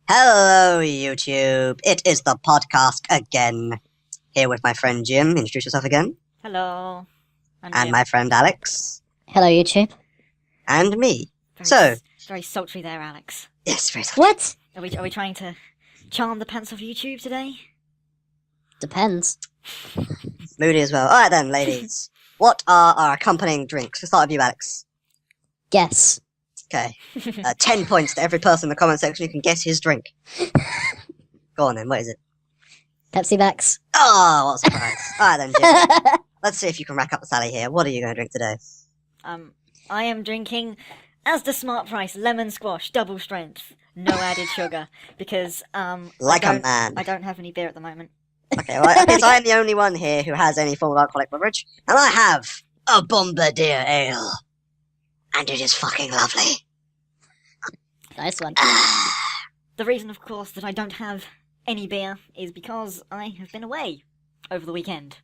Hello, YouTube. It is the podcast again. Here with my friend Jim. Introduce yourself again. Hello. I'm And Jim. my friend Alex. Hello, YouTube. And me. Very sultry there, Alex. Yes, very sorry. What? Are we trying to charm the pants of YouTube today? Depends. Moody as well. Alright then, ladies. What are our accompanying drinks? We'll start with you, Alex. Guess. Okay. 10 points to every person in the comment section who can guess his drink. Go on then, what is it? Pepsi Max. Oh, what a surprise. Alright then, Jim. Let's see if you can rack up the tally here. What are you going to drink today? I am drinking Asda Smart Price Lemon Squash Double Strength, no added sugar, because Like I a man. I don't have any beer at the moment. Okay, well, I guess I'm the only one here who has any form of alcoholic beverage, and I have a Bombardier Ale. And it is fucking lovely. Nice one. The reason, of course, that I don't have any beer is because I have been away over the weekend.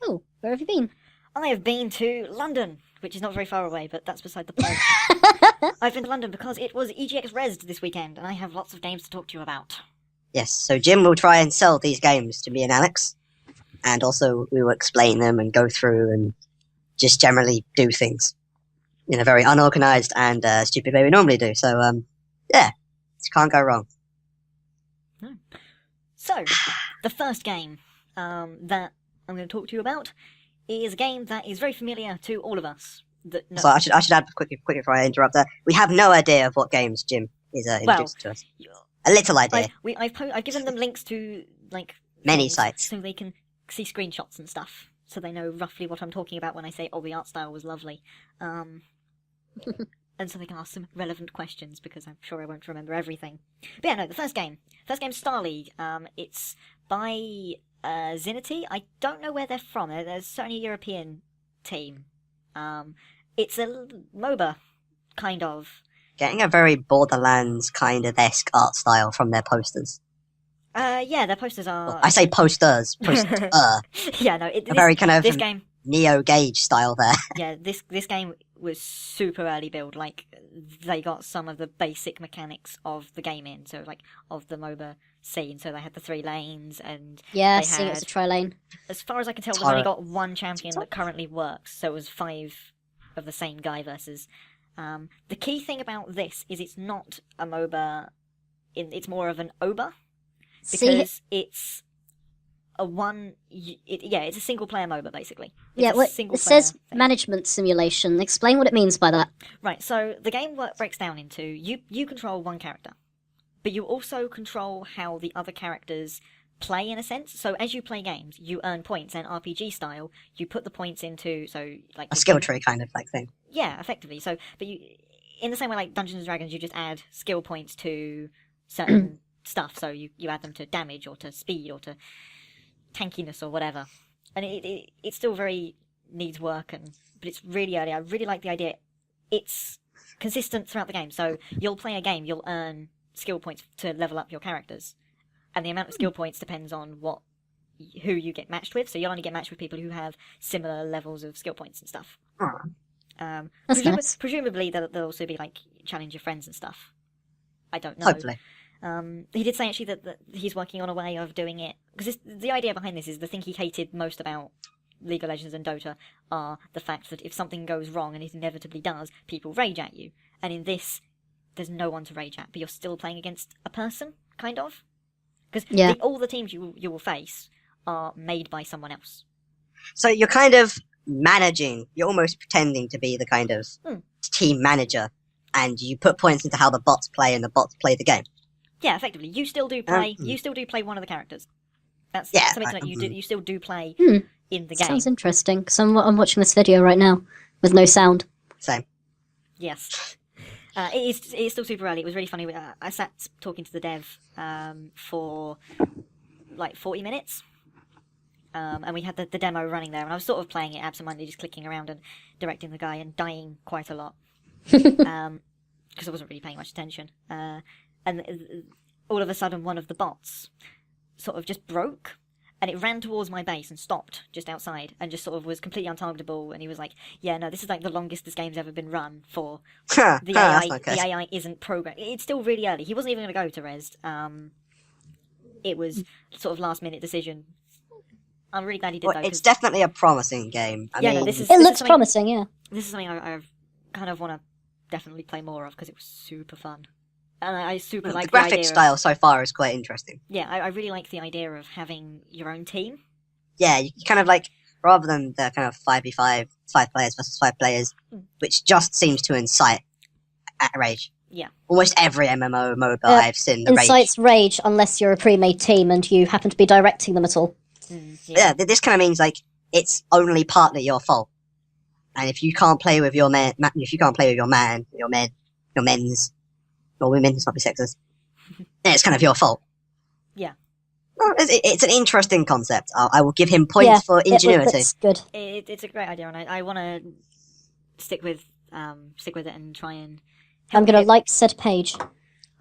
Oh, where have you been? I have been to London, which is not very far away, but that's beside the point. I've been to London because it was EGX Rezzed this weekend, and I have lots of games to talk to you about. Yes, so Jim will try and sell these games to me and Alex, and also we will explain them and go through and just generally do things in a very unorganized and stupid way we normally do. So, yeah, can't go wrong. So, the first game that I'm going to talk to you about is a game that is very familiar to all of us. So I should add quickly before I interrupt there. We have no idea of what games Jim is introducing to us. A little idea. I've given them links to Many sites, so they can see screenshots and stuff, so they know roughly what I'm talking about when I say, "Oh, the art style was lovely," and so they can ask some relevant questions because I'm sure I won't remember everything. But yeah, no, the first game, Star League. It's by Zinity. I don't know where they're from. There's certainly a European team. It's a MOBA, kind of. Getting a very Borderlands kind of esque art style from their posters. Yeah, their posters are. Well, I say posters. Yeah, no, a very kind of this game. Neo Gage style there. Yeah, this game was super early build. Like, they got some of the basic mechanics of the game in, so of the MOBA scene. So they had the 3 lanes, and Yeah, they seeing it had, was a tri-lane. as far as I can tell, they've only got one champion that currently works. So it was 5 of the same guy versus. The key thing about this is it's not a MOBA. It's more of an OBA. Because it's a it's a single player MOBA basically. It says management simulation. Explain what it means by that. Right, so the game breaks down into you control one character, but you also control how the other characters play in a sense. So as you play games, you earn points, and RPG style, you put the points into a skill tree kind of thing. Yeah, effectively. So, but you in the same way like Dungeons and Dragons, you just add skill points to certain stuff, so you add them to damage or to speed or to tankiness or whatever, and it still very needs work, but it's really early. I really like the idea. It's consistent throughout the game, so you'll play a game, you'll earn skill points to level up your characters, and the amount of skill points depends on who you get matched with, so you'll only get matched with people who have similar levels of skill points and stuff. That's nice. Presumably there'll also be challenge your friends and stuff. I don't know. Hopefully. He did say actually that he's working on a way of doing it, because the idea behind this is the thing he hated most about League of Legends and Dota are the fact that if something goes wrong, and it inevitably does, people rage at you. And in this, there's no one to rage at, but you're still playing against a person, kind of. Because all the teams you will face are made by someone else. So you're kind of managing, you're almost pretending to be the kind of team manager, and you put points into how the bots play, and the bots play the game. Yeah, effectively, you still do play. You still do play one of the characters. That's something that you still do play in the game. Sounds interesting. Because I'm watching this video right now with no sound. Same. Yes, it is still super early. It was really funny. I sat talking to the dev for 40 minutes, and we had the demo running there, and I was sort of playing it absentmindedly, just clicking around and directing the guy, and dying quite a lot because I wasn't really paying much attention. And all of a sudden, one of the bots sort of just broke, and it ran towards my base and stopped just outside and just sort of was completely untargetable. And he was like, "Yeah, no, this is like the longest this game's ever been run for. The AI, that's not good. the AI isn't programmed. It's still really early. He wasn't even going to go to Rezzed. It was sort of last minute decision. I'm really glad he did Well, though. it's definitely a promising game. I mean, this is looks something- promising, yeah. This is something I kind of want to definitely play more of because it was super fun. And I super the like the graphic idea style so far is quite interesting. I really like the idea of having your own team. Yeah, you kind of like, rather than the kind of 5v5, 5 players versus 5 players, which just seems to incite rage. Yeah. Almost every MMO MOBA I've seen, the rage. Incites rage unless you're a pre-made team and you happen to be directing them at all. Yeah, this kind of means like it's only partly your fault. And if you can't play with your men's, or women, it's not be sexist, then it's kind of your fault. Yeah. Well, it's an interesting concept. I will give him points for ingenuity. It's good. It's a great idea, and I want to stick with it and try and. I'm help going to it. like said page.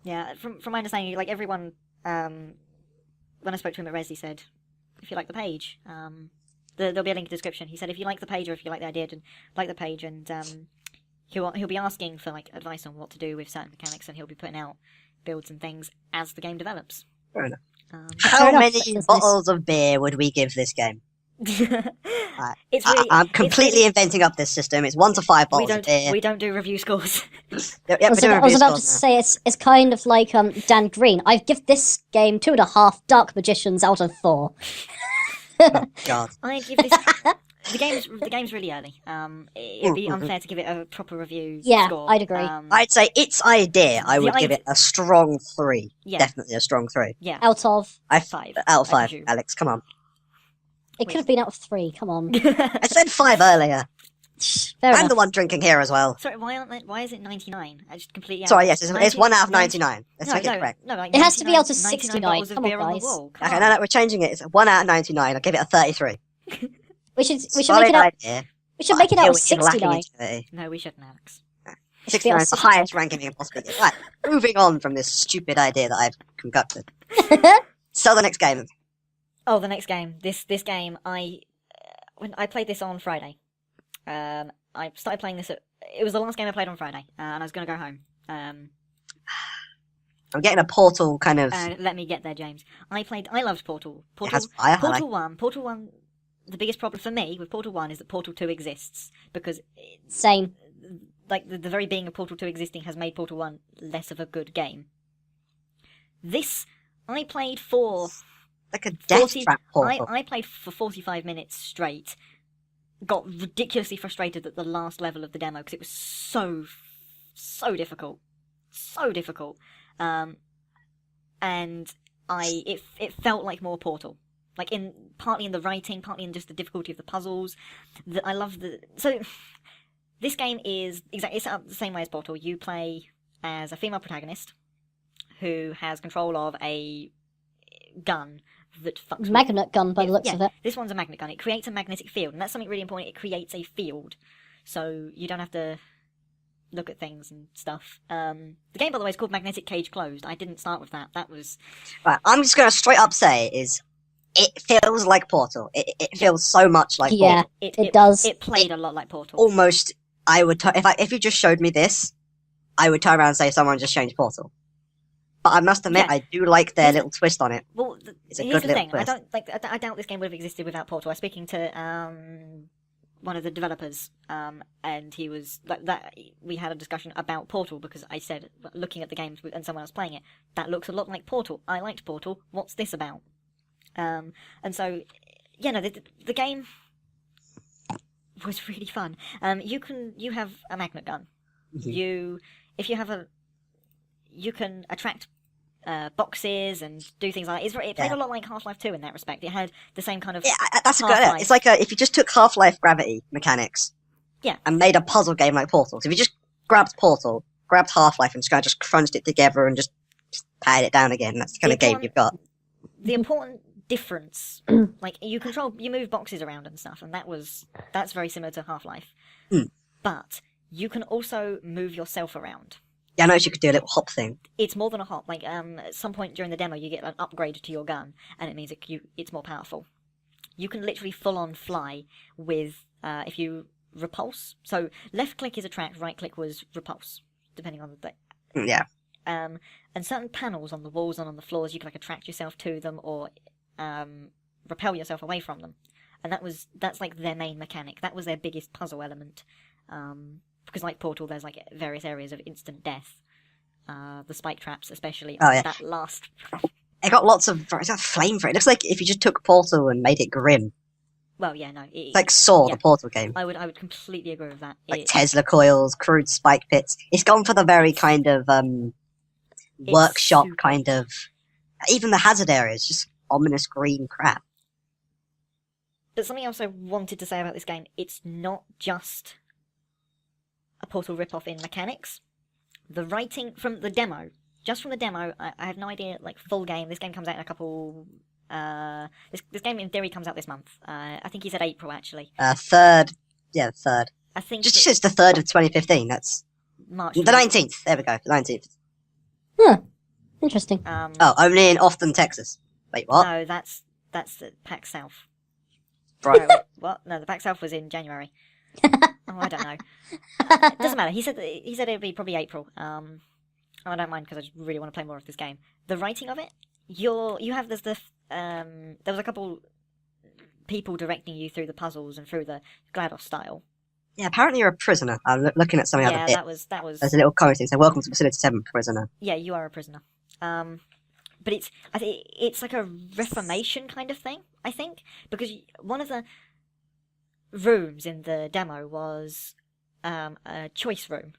Yeah, from my understanding, like everyone, when I spoke to him at Rezzed, he said, if you like the page, there'll be a link in the description. He said if you like the page or if you like the idea, then like the page, and he'll be asking for like advice on what to do with certain mechanics, and he'll be putting out builds and things as the game develops. Fair enough. Fair How enough, many that's nice. bottles of beer would we give this game? It's really, I'm completely inventing up this system. It's 1 to 5 bottles of beer. we don't do review scores. Yep, I we're doing was review about to scores now. say it's kind of like Dan Green. I give this game 2.5 Dark Magicians out of 4. Oh, God. I'd give this. The game's really early. It'd be unfair to give it a proper review Yeah, score. I'd agree. I'd say its idea, I The would give ide- it a strong 3. Yeah. Definitely a strong 3. Yeah. Out of... I 5. Out of I 5, presume. Alex, come on. It could have been out of 3, come on. I said 5 earlier. Fair I'm enough. the one drinking here as well. Sorry, why is it 99? I just completely. Sorry, yes, it's 1 out of 99. Let's make it correct. No, like It has to be out of 99 69. bottles of Come on, beer on the guys. wall. Come Okay, on. no, we're changing it. It's 1 out of 99. I'll give it a 33. We should Solid make it out... idea. We should make it out of Still lacking 69. ingenuity. No, we shouldn't, Alex. It should be out 69 of is the 69. highest ranking we can possibly get. Right, moving on from this stupid idea that I've concocted. So the next game. Oh, the next game. This game, when I played this on Friday. I started playing this it was the last game I played on Friday, and I was going to go home. I'm getting a Portal kind of... Let me get there, James. I loved Portal. It has fire. I like Portal 1, the biggest problem for me with Portal 1 is that Portal 2 exists, because Same. like the very being of Portal 2 existing has made Portal 1 less of a good game. This, I played for... like a death 40 trap Portal. I played for 45 minutes straight. Got ridiculously frustrated at the last level of the demo because it was so difficult. So difficult. And it felt like more Portal. Like partly in the writing, partly in just the difficulty of the puzzles. So this game is it's set up the same way as Portal. You play as a female protagonist who has control of a gun that fucks with... Magnet gun by the looks of it. This one's a magnet gun. It creates a magnetic field, and that's something really important. It creates a field, so you don't have to look at things and stuff. The game, by the way, is called Magnetic Cage Closed. I didn't start with that. That was... Right, I'm just going to straight up say is it feels like Portal. It feels so much like Yeah, Portal. it does. It played a lot like Portal. Almost, I would... if you just showed me this, I would turn around and say someone just changed Portal. But I must admit, Yeah. I do like their little twist on it. Well, It's a here's good the little thing. twist. I doubt this game would have existed without Portal. I was speaking to one of the developers, and he was like that. We had a discussion about Portal because I said, looking at the games and someone else playing it, that looks a lot like Portal. I liked Portal. What's this about? And so, the game was really fun. You have a magnet gun. Mhm. You can attract boxes and do things like that. It played a lot like Half-Life 2 in that respect. It had the same kind of... Yeah, that's a good... Half-Life. It's like if you just took Half-Life gravity mechanics and made a puzzle game like Portal. So if you just grabbed Portal, grabbed Half-Life and just kind of just crunched it together and just patted it down again, that's the kind of game you've got. The important difference, like you move boxes around and stuff, and that's very similar to Half-Life. But you can also move yourself around. Yeah, I noticed you could do a little hop thing. It's more than a hop. Like at some point during the demo, you get an upgrade to your gun, and it means it's more powerful. You can literally full on fly with if you repulse. So left click is attract, right click was repulse, depending on the Yeah. and certain panels on the walls and on the floors, you can like attract yourself to them or repel yourself away from them. And that's like their main mechanic. That was their biggest puzzle element. Because like Portal, there's like various areas of instant death. The spike traps, especially. Oh, yeah. That last. It got lots of flame for it. It looks like if you just took Portal and made it grim. Well, yeah, no. It's like Saw, the Portal game. I would completely agree with that. Like Tesla coils, crude spike pits. It's gone for the very kind of workshop kind of. Even the hazard areas, just ominous green crap. But something else I wanted to say about this game, it's not just a Portal ripoff in mechanics. The writing from the demo, just from the demo, I have no idea, like, full game. This game comes out in a couple... this game, in theory, comes out this month. I think he said April, actually. 3rd. Yeah, 3rd. I think... Just says the 3rd of 2015, that's... March. The 19th, there we go, the 19th. Huh. Interesting. Only in Austin, Texas. Wait, what? No, that's the PAX South. Right. No, wait, what? No, the PAX South was in January. I don't know. It doesn't matter. He said it would be probably April. I don't mind because I just really want to play more of this game. The writing of it, there's there was a couple people directing you through the puzzles and through the GLaDOS style. Yeah, apparently you're a prisoner. I'm looking at something Yeah, other bit. that was. There's a little comment saying, "Welcome to Facility 7, prisoner." Yeah, you are a prisoner. But it's like a reformation kind of thing, I think, because one of the rooms in the demo was a choice room.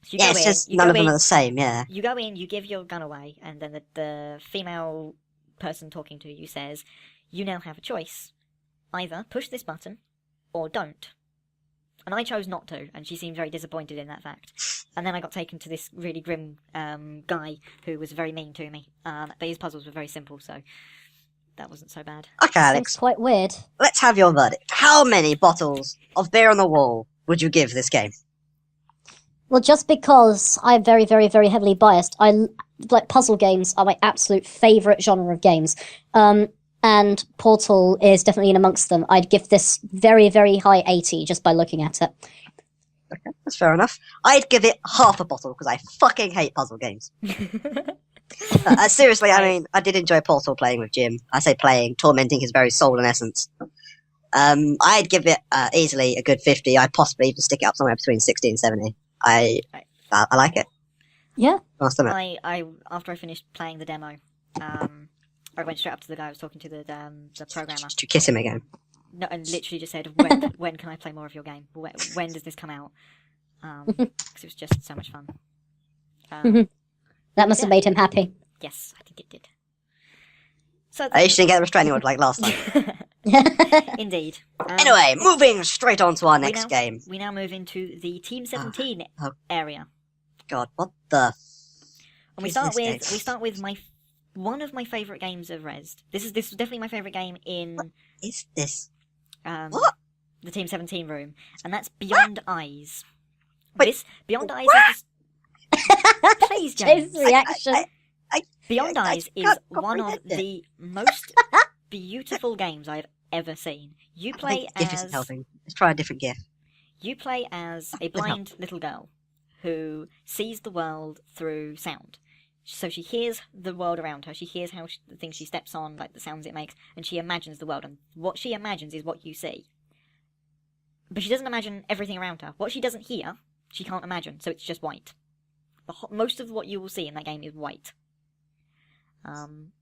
So Yeah, it's just none of them are the same, yeah. You go in, you give your gun away, and then the female person talking to you says, you now have a choice. Either push this button, or don't. And I chose not to, and she seemed very disappointed in that fact. And then I got taken to this really grim guy who was very mean to me. But his puzzles were very simple, so that wasn't so bad. Okay, Alex. Seems quite weird. Let's have your verdict. How many bottles of beer on the wall would you give this game? Well, just because I'm very, very, very heavily biased, like puzzle games are my absolute favourite genre of games. And Portal is definitely in amongst them. I'd give this very, very high 80 just by looking at it. Okay, that's fair enough. I'd give it half a bottle because I fucking hate puzzle games. Seriously, I mean, I did enjoy Portal playing with Jim. I say playing, tormenting his very soul and essence. I'd give it easily a good 50. I'd possibly even stick it up somewhere between 60 and 70. I like it. Yeah. I after I finished playing the demo, I went straight up to the guy I was talking to, the programmer. Did you kiss him again? No, and literally just said, when can I play more of your game? When does this come out? Because it was just so much fun. That must have made him happy. Yes, I think it did. So I usually didn't get a restraining order like last time. Indeed. Anyway, moving straight on to our next game. We now move into the Team 17 area. God, what the? And we start with one of my favourite games of Rezzed. This is definitely my favourite game in. What is this? What? The Team 17 room, and that's Beyond Eyes. Wait, Beyond Eyes is this... Please, James. reaction. Beyond Eyes is one of the most beautiful games I've ever seen. You play GIF isn't helping. Let's try a different GIF. You play as a blind little girl who sees the world through sound. So she hears the world around her. She hears the things she steps on, like the sounds it makes, and she imagines the world. And what she imagines is what you see. But she doesn't imagine everything around her. What she doesn't hear, she can't imagine. So it's just white. Most of what you will see in that game is white. And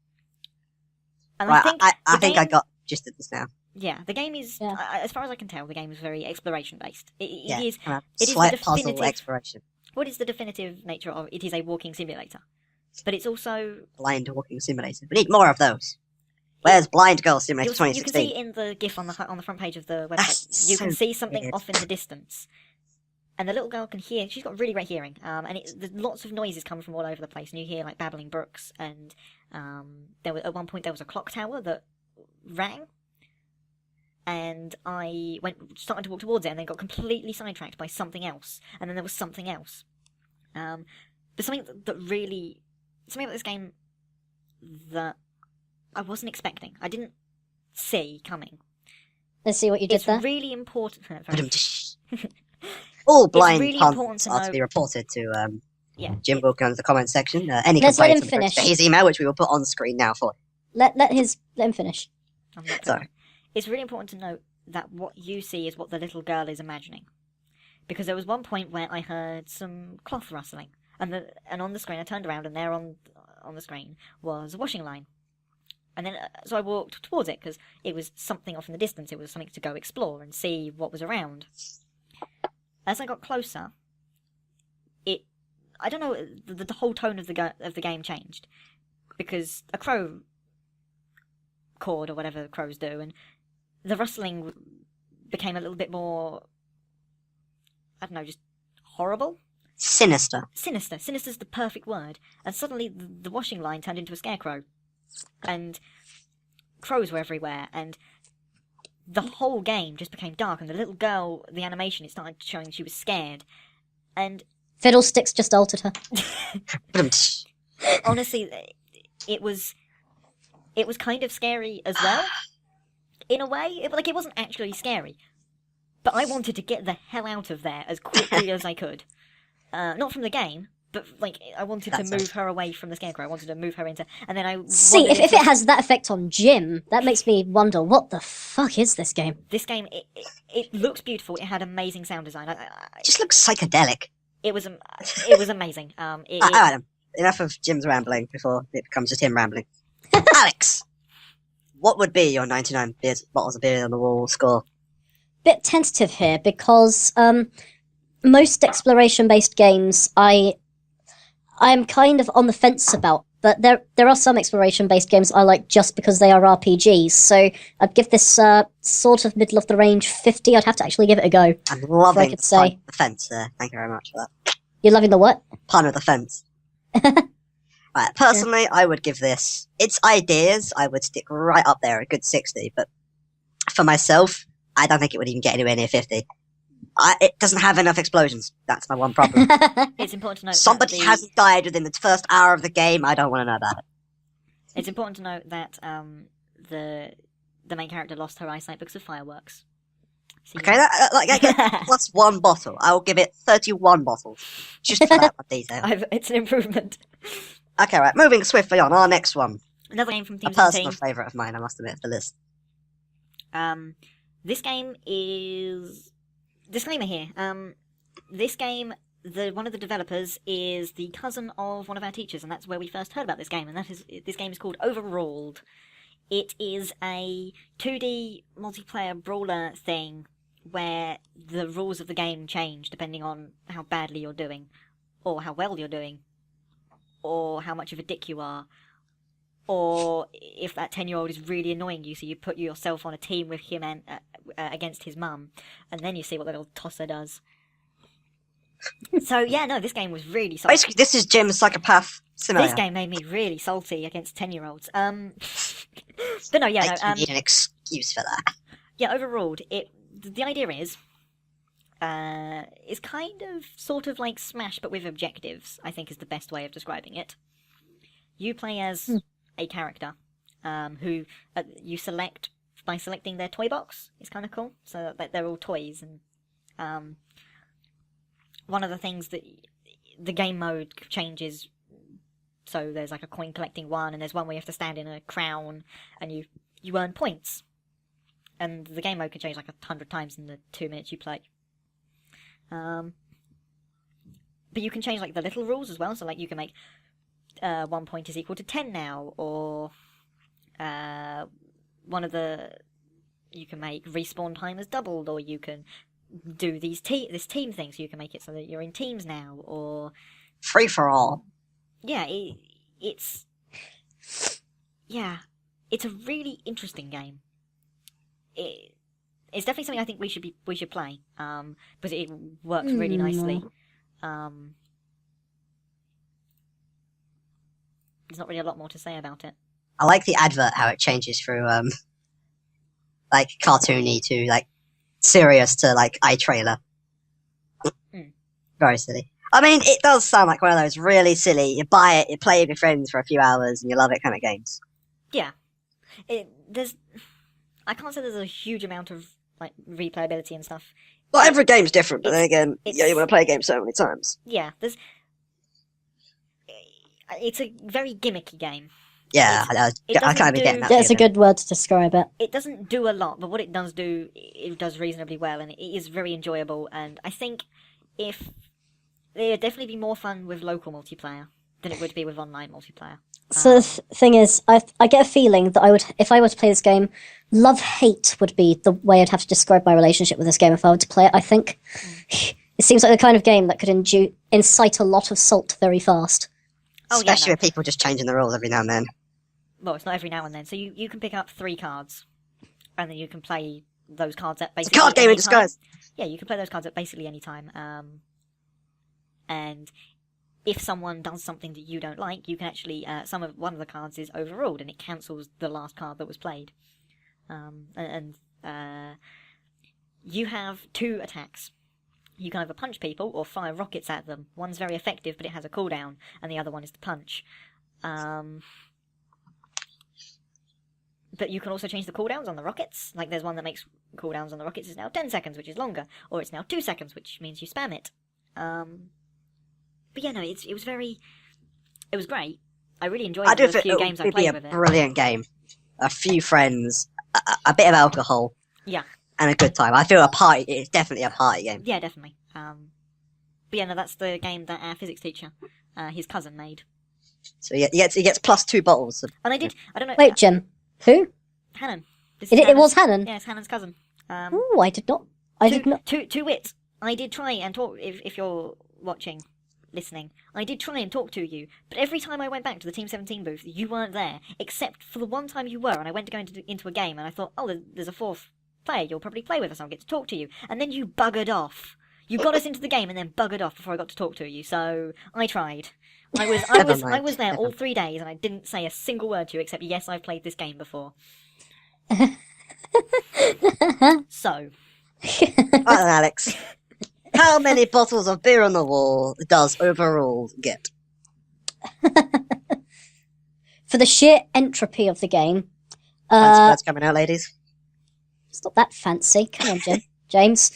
right, I think I got gist of this now. Yeah, the game is, as far as I can tell, the game is very exploration based. It is slight puzzle exploration. What is the definitive nature of it? Is a walking simulator, but it's also blind walking simulator. We need more of those. Where's Blind Girl Simulator 2016? You can see in the GIF on the front page of the website. You can see something weird. Off in the distance, and the little girl can hear. She's got really great hearing, and there's lots of noises coming from all over the place. And you hear like babbling brooks, and at one point there was a clock tower that rang. And I started to walk towards it and then got completely sidetracked by something else. And then there was something else. But something about this game that I wasn't expecting. I didn't see coming. Let's see what you did It's there. really important. All blind really puns important to are to know- be reported to Yeah, Jim will go into the comment section. Any Let's let him complaints finish. to his email, which we will put on screen now for you. Let him finish. I'm not Sorry. gonna. It's really important to note that what you see is what the little girl is imagining. Because there was one point where I heard some cloth rustling, and on the screen I turned around, and there on the screen was a washing line. And then so I walked towards it because it was something off in the distance. It was something to go explore and see what was around. As I got closer, I don't know, the whole tone of the game changed, because a crow cawed or whatever crows do, and the rustling became a little bit more, I don't know, just horrible? Sinister. Sinister. Sinister's the perfect word. And suddenly the washing line turned into a scarecrow. And crows were everywhere, and the whole game just became dark, and the little girl, the animation, it started showing she was scared. And Fiddlesticks just altered her. honestly, it was kind of scary as well. In a way, it wasn't actually scary, but I wanted to get the hell out of there as quickly as I could. Not from the game, but I wanted to move her away from the scarecrow. I wanted to move her into, and then I See, if it has that effect on Jim, that makes me wonder, what the fuck is this game? This game, it looks beautiful. It had amazing sound design. It just looks psychedelic. It was amazing. Adam, enough of Jim's rambling before it becomes just him rambling. Alex, what would be your 99 bottles of beer on the wall score? Bit tentative here because most exploration-based games I'm kind of on the fence about, but there are some exploration-based games I like just because they are RPGs. So I'd give this sort of middle of the range 50. I'd have to actually give it a go. I'm loving could the say. pun of the fence there. Thank you very much for that. You're loving the what? Pun of the fence. Right, personally, I would give this its ideas. I would stick right up there, a good 60. But for myself, I don't think it would even get anywhere near 50. It doesn't have enough explosions. That's my one problem. It's important to note Somebody hasn't died within the first hour of the game. I don't want to know about it. It's important to note that the main character lost her eyesight because of fireworks. So Okay, I get plus one bottle. I will give it 31 bottles. Just for that one detail. it's an improvement. Okay, right, moving swiftly on. Our next one. Another game from A Team personal 17. favourite of mine, I must admit, of the list. This game is... Disclaimer here. This game, one of the developers is the cousin of one of our teachers, and that's where we first heard about this game, and this game is called Overruled. It is a 2D multiplayer brawler thing where the rules of the game change depending on how badly you're doing, or how well you're doing, or how much of a dick you are, or if that 10-year-old is really annoying you, so you put yourself on a team with him and against his mum, and then you see what the little tosser does. So yeah, no, this game was really salty. Basically, this is Jim's psychopath scenario. This game made me really salty against 10-year-olds. But no, yeah, I need an excuse for that. yeah, overruled. The idea is kind of sort of like Smash, but with objectives, I think is the best way of describing it. You play as a character who you select by selecting their toy box. It's kind of cool. So that they're all toys, and one of the things that the game mode changes. So there's like a coin collecting one, and there's one where you have to stand in a crown, and you earn points. And the game mode can change like 100 times in the 2 minutes you play. But you can change like the little rules as well. So like you can make 1 point is equal to 10 now, or you can make respawn time as doubled, or you can do this team thing, so you can make it so that you're in teams now, or Free for all. yeah, it's a really interesting game. It's definitely something I think we should play, because it works really nicely. There's not really a lot more to say about it. I like the advert, how it changes through, like, cartoony to, like, serious to, like, iTrailer. Very silly. I mean, it does sound like one of those really silly, you buy it, you play with your friends for a few hours, and you love it kind of games. Yeah. I can't say there's a huge amount of like replayability and stuff. Well, every game's different, but then again, it's- you want to play a game so many times. Yeah, it's a very gimmicky game. Yeah, it I can't be doesn't getting do- that. That's a feeling. good word to describe it. It doesn't do a lot, but what it does do, it does reasonably well, and it is very enjoyable. And I think if it'd definitely be more fun with local multiplayer than it would be with online multiplayer. So the thing is, I get a feeling that I would, if I were to play this game, love-hate would be the way I'd have to describe my relationship with this game if I were to play it, I think. It seems like the kind of game that could incite a lot of salt very fast. Especially with people just changing the rules every now and then. Well, it's not every now and then. So you can pick up 3 cards, and then you can play those cards at It's a basically card game any in disguise. time. Yeah, you can play those cards at basically any time. And if someone does something that you don't like, you can actually one of the cards is overruled, and it cancels the last card that was played. You have 2 attacks. You can either punch people or fire rockets at them. One's very effective, but it has a cooldown, and the other one is the punch. But you can also change the cooldowns on the rockets. Like, there's one that makes cooldowns on the rockets is now 10 seconds, which is longer, or it's now 2 seconds, which means you spam it. But yeah, no, it was great. I really enjoyed the few games I played with it. It'd be a brilliant game. A few friends, a bit of alcohol. Yeah. And a good time. I feel it's definitely a party game. Yeah, definitely. But yeah, no, that's the game that our physics teacher, his cousin, made. So he gets plus 2 bottles. And I don't know. Wait, Jim. Who? Hannon. It was Hannon? Yeah, it's Hannon's cousin. Ooh, I did not. Two wits. I did try and talk, if you're listening, I did try and talk to you, but every time I went back to the Team 17 booth, you weren't there, except for the one time you were, and I went to go into a game, and I thought, oh, there's a 4th player, you'll probably play with us, I'll get to talk to you, and then you buggered off. You got us into the game and then buggered off before I got to talk to you, so I tried. I was there all 3 days, and I didn't say a single word to you, except, yes, I've played this game before. So. Right then, Alex. How many bottles of beer on the wall does Overruled get? For the sheer entropy of the game. That's coming out, ladies. It's not that fancy. Come on, Jim. James.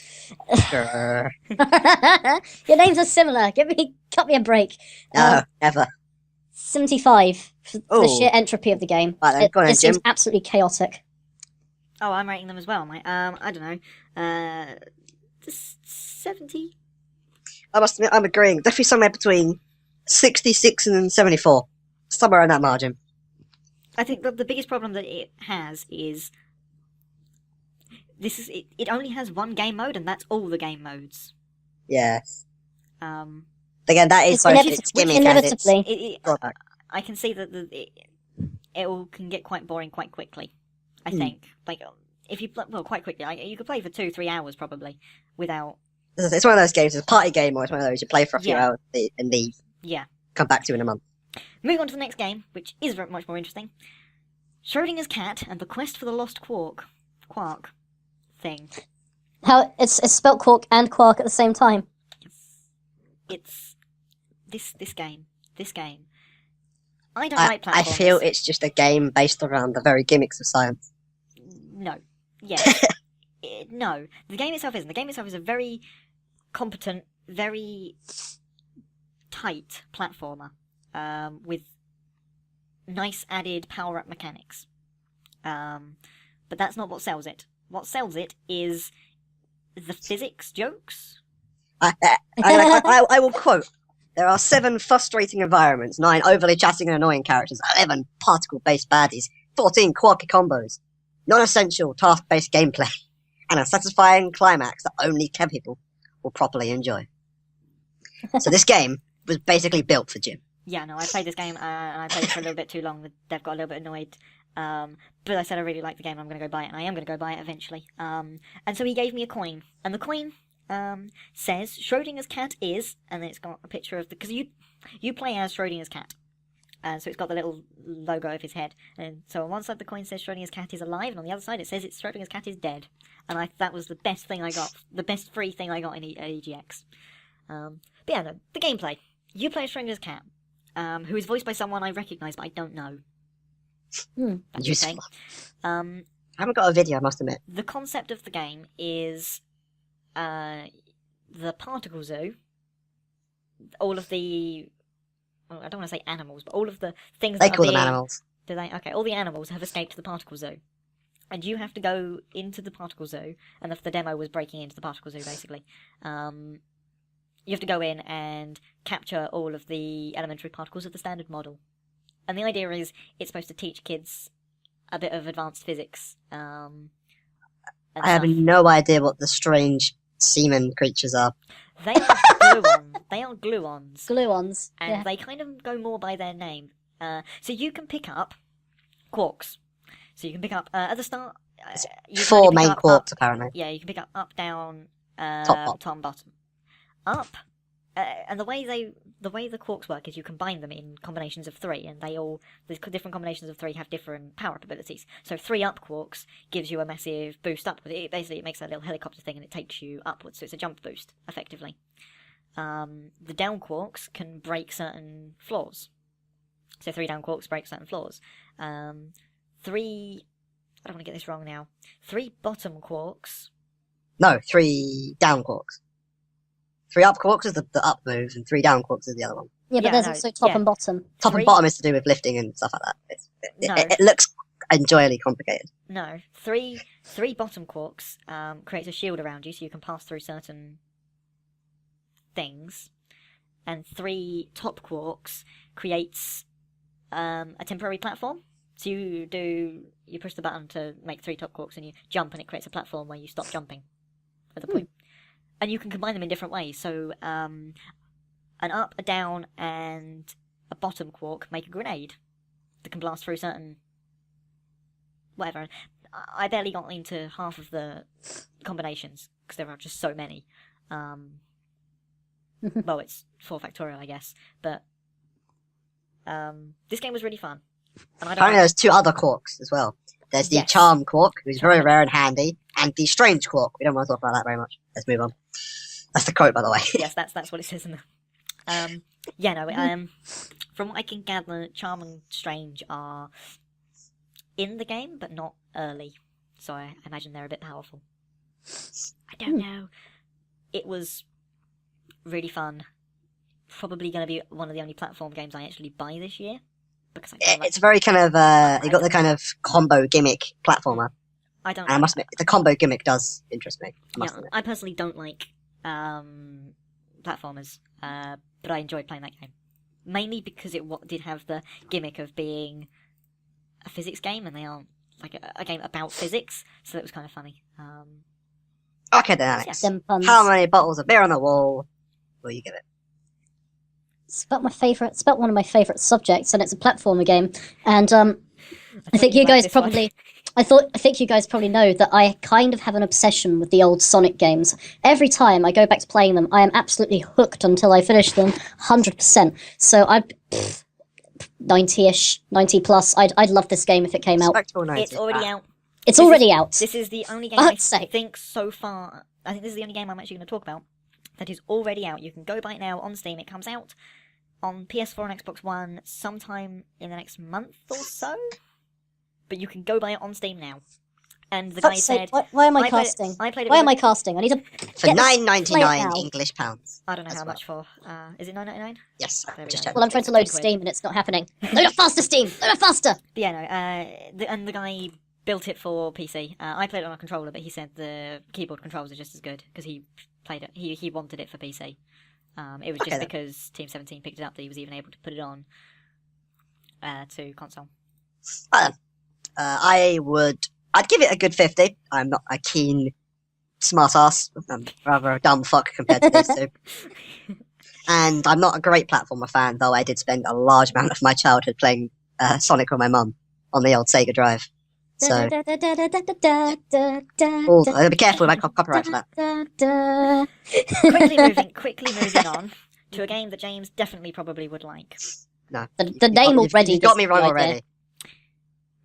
Sure. Your names are similar. Cut me a break. No, never. 75 for the Ooh. sheer entropy of the game. Right then, go on, It seems Jim. absolutely chaotic. Oh, I'm rating them as well, mate. I don't know. 70? I must admit, I'm agreeing. Definitely somewhere between 66 and 74. Somewhere in that margin. I think the biggest problem that it has is it only has one game mode, and that's all the game modes. Yeah. Um, Again, that is It's both inevit- its gimmick and its inevitably. drawback. I can see that it all can get quite boring quite quickly. I think, like, if you quite quickly. You could play for 2-3 hours probably without. It's one of those games. It's a party game, or it's one of those you play for a few hours and leave. Yeah. Come back to in a month. Moving on to the next game, which is very much more interesting. Schrodinger's Cat and the Quest for the Lost Quark thing. How it's spelt quark and quark at the same time. It's this game. I don't like platformers. I feel it's just a game based around the very gimmicks of science. No. Yeah. No. The game itself isn't. The game itself is a very competent, very tight platformer with nice added power-up mechanics. But that's not what sells it. What sells it is the physics jokes. I will quote: "There are 7 frustrating environments, 9 overly chatting and annoying characters, 11 particle-based baddies, 14 quirky combos, non-essential task-based gameplay, and a satisfying climax that only clever people will properly enjoy." So this game was basically built for Jim. Yeah, no, I played this game and I played it for a little bit too long. They've got a little bit annoyed. But I said I really like the game. I'm going to go buy it, and I am going to go buy it eventually. And so he gave me a coin, and the coin says Schrodinger's cat is, and then it's got a picture of because you play as Schrodinger's cat, so it's got the little logo of his head, and so on one side the coin says Schrodinger's cat is alive, and on the other side it says it's Schrodinger's cat is dead. And that was the best thing I got, the best free thing I got in EGX. But yeah, no, the gameplay. You play Schrodinger's cat, who is voiced by someone I recognise but I don't know. That's okay. I haven't got a video, I must admit. The concept of the game is the particle zoo. All of the... well, I don't want to say animals, but all of the things They that call are them being... animals. Do they? Okay, all the animals have escaped the particle zoo. And you have to go into the particle zoo, and the demo was breaking into the particle zoo, basically. You have to go in and capture all of the elementary particles of the standard model. And the idea is it's supposed to teach kids a bit of advanced physics. And I have stuff. no idea what the strange semen creatures are. They are gluons. They are gluons. Gluons. And Yeah. they kind of go more by their name. So you can pick up quarks. So you can pick up, at the start... you can 4 only pick main up quarks, apparently. Yeah, you can pick up, down, Top, bottom. Up, and the way the quarks work is you combine them in combinations of 3, and the different combinations of 3 have different power-up abilities. So 3 up quarks gives you a massive boost upwards. It makes a little helicopter thing, and it takes you upwards, so it's a jump boost, effectively. The down quarks can break certain floors. So 3 down quarks break certain floors. 3... I don't want to get this wrong now. 3 bottom quarks... No, 3 down quarks. 3 up quarks is the up move, and 3 down quarks is the other one. Yeah, but Yeah, there's no, also top yeah. and bottom. Top 3 and bottom is to do with lifting and stuff like that. No. It looks enjoyably complicated. No, three bottom quarks creates a shield around you, so you can pass through certain things, and 3 top quarks creates a temporary platform. So you push the button to make 3 top quarks, and you jump, and it creates a platform where you stop jumping at the point. And you can combine them in different ways. So an up, a down, and a bottom quark make a grenade that can blast through certain whatever. I barely got into half of the combinations because there are just so many. Well, it's 4 factorial, I guess, but this game was really fun. And I don't Apparently there's 2 other quarks as well. There's the Yes. charm quark, who's very Charm. rare and handy, and the strange quark. We don't want to talk about that very much. Let's move on. That's the quote, by the way. Yes, that's what it says in the... yeah, no, from what I can gather, Charm and Strange are in the game, but not early. So I imagine they're a bit powerful. I don't know. It was really fun. Probably going to be one of the only platform games I actually buy this year. Because I feel like It's very kind of, you got the kind of combo gimmick platformer. I don't. And I must admit, the combo gimmick does interest me. I must Yeah, admit. I personally don't like platformers, but I enjoyed playing that game. Mainly because it did have the gimmick of being a physics game, and they are like a game about physics, so that was kind of funny. Okay then, Alex. Them puns. How many bottles of beer on the wall will you give it? It's about one of my favourite subjects, and it's a platformer game. And I think you guys probably, I think you guys probably know that I kind of have an obsession with the old Sonic games. Every time I go back to playing them, I am absolutely hooked until I finish them, 100%. So 90-ish, 90 plus. I'd love this game if it came out. Spectral 90. It's already out. It's This already out. This is the only game For I God's sake. think so far. I think this is the only game I'm actually going to talk about that is already out. You can go buy it now on Steam. It comes out on PS4 and Xbox One sometime in the next month or so. But you can go buy it on Steam now. And the guy Fuck's sake, said, why am I I played it- casting? I played it Why with am a- I casting? I need to For get this- play it £9.99 now. English pounds. I don't know as how well. much for. Is it $9.99? Yes, There we just go. check. Well, I'm trying to load Quick. Steam and it's not happening. Load it faster, Steam! Load it faster! But yeah, no. And the guy built it for PC. I played it on a controller, but he said the keyboard controls are just as good because he played it. He wanted it for PC. It was Okay, just then. because Team 17 picked it up that he was even able to put it on to console. I'd give it a good 50. I'm not a keen smart ass. I'm rather a dumb fuck compared to these two. And I'm not a great platformer fan, though I did spend a large amount of my childhood playing Sonic with my mum on the old Sega Drive. So, be careful with my copyright for that. quickly moving on to a game that James definitely probably would like. No. The name already You got me gives wrong the idea. already.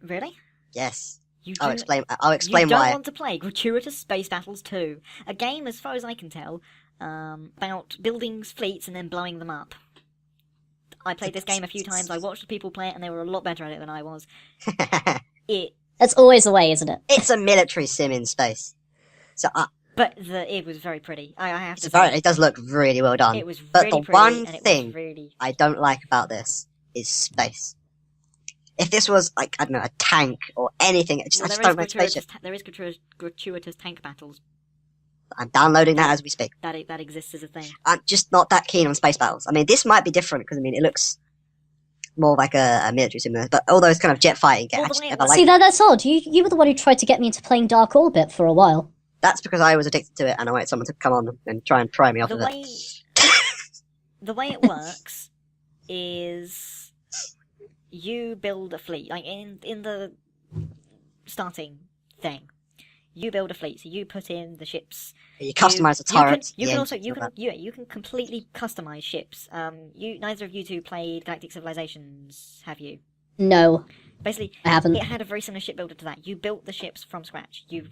Really? Yes. You I'll do- explain You don't why. want to play Gratuitous Space Battles 2, a game, as far as I can tell, about building fleets and then blowing them up. I played this game a few times, I watched people play it, and they were a lot better at it than I was. It That's always the way, isn't it? It's a military sim in space. So But it was very pretty. I have to say. it does look really well done. It was but really the pretty, one and it thing was really... I don't like about this is space. If this was, like, I don't know, a tank or anything, I just don't like spaceship. There is gratuitous tank battles. I'm downloading that as we speak. That exists as a thing. I'm just not that keen on space battles. I mean, this might be different because, I mean, it looks more like a military simulator, but all those kind of jet fighting games. See, that's odd. You were the one who tried to get me into playing Dark Orbit for a while. That's because I was addicted to it and I wanted someone to come on and try and pry me off of it. The way it works is you build a fleet. Like in the starting thing, you build a fleet. So you put in the ships. You customize the turrets. You can completely customize ships. Neither of you two played Galactic Civilizations, have you? No. Basically, I haven't. It had a very similar shipbuilder to that. You built the ships from scratch. You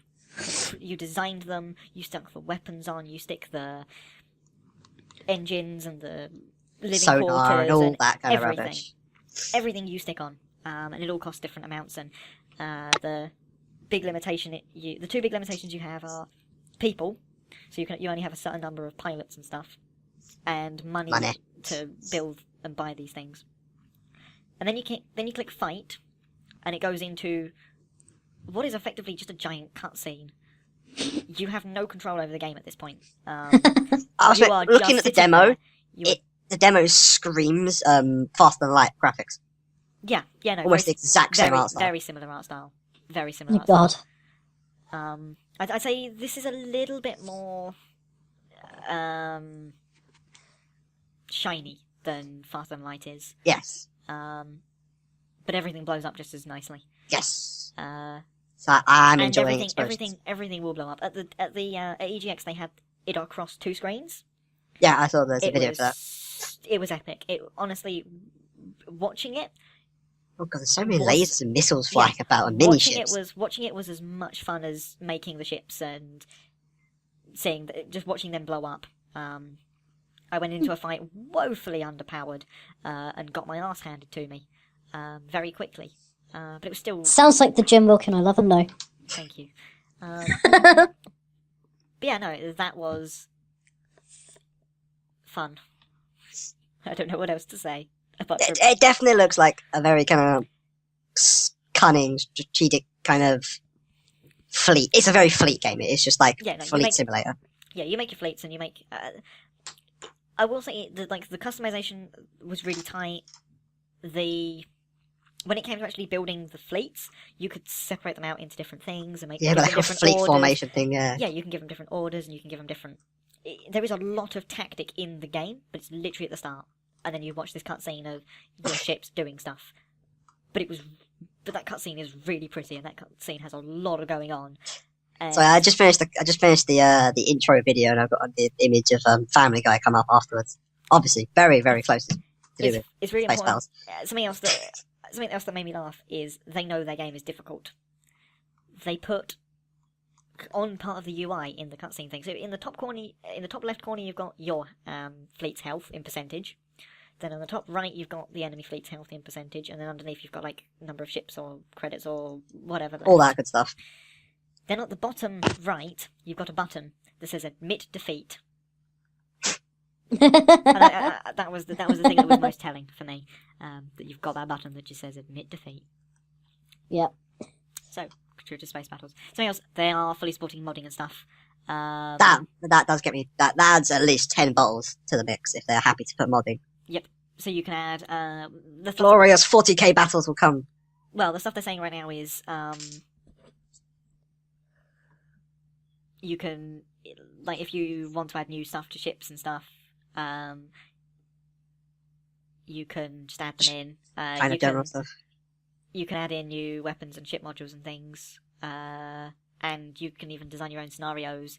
designed them. You stuck the weapons on. You stick the engines and the living sonar quarters and all that kind everything. of rubbish. Everything you stick on, and it all costs different amounts. And the big limitation, the two big limitations you have are people. So you only have a certain number of pilots and stuff, and money. To build and buy these things. And then you click fight, and it goes into what is effectively just a giant cutscene. You have no control over the game at this point. Looking at the demo, the demo screams faster than light graphics. Yeah, no, almost the exact same art style. Very similar art style. Very similar. Oh art God. Style. I'd say this is a little bit more shiny than Faster Than Light is. Yes. But everything blows up just as nicely. Yes. So I'm enjoying everything will blow up. At EGX they had it across 2 screens. Yeah, I saw there's a video for that. It was epic. It honestly, watching it. Oh god, there's so many lasers and missiles flying about and mini ships. Watching it was as much fun as making the ships and just watching them blow up. I went into a fight woefully underpowered and got my ass handed to me very quickly. But it was still... Sounds like the Jim Wilkin I love and know. Thank you. But yeah, no, that was fun. I don't know what else to say. It definitely looks like a very kind of cunning, strategic kind of fleet. It's a very fleet game. It's just like fleet simulator. Yeah, you make your fleets and you make... I will say that the customization was really tight. When it came to actually building the fleets, you could separate them out into different things and make like a fleet orders. Formation thing. Yeah, you can give them different orders and you can give them different. There is a lot of tactic in the game, but it's literally at the start, and then you watch this cutscene of your ships doing stuff. But that cutscene is really pretty, and that cutscene has a lot of going on. So I just finished the intro video, and I've got the image of Family Guy come up afterwards. Obviously, very very close to do with it's really space important. battles. Something else that made me laugh is they know their game is difficult. They put on part of the UI in the cutscene thing. So in the top left corner, you've got your fleet's health in percentage. Then on the top right, you've got the enemy fleet's health in percentage, and then underneath, you've got like number of ships or credits or whatever. All that good stuff. Then at the bottom right, you've got a button that says "Admit Defeat." And that was the thing that was most telling for me. That you've got that button that just says "Admit Defeat." Yep. So, true to space battles. Something else, they are fully supporting modding and stuff. That does get me. That adds at least 10 bottles to the mix if they're happy to put modding. Yep. So you can add the glorious 40k battles will come. Well, the stuff they're saying right now is you can, like, if you want to add new stuff to ships and stuff, you can just add them in. Kind of general stuff. You can add in new weapons and ship modules and things, and you can even design your own scenarios.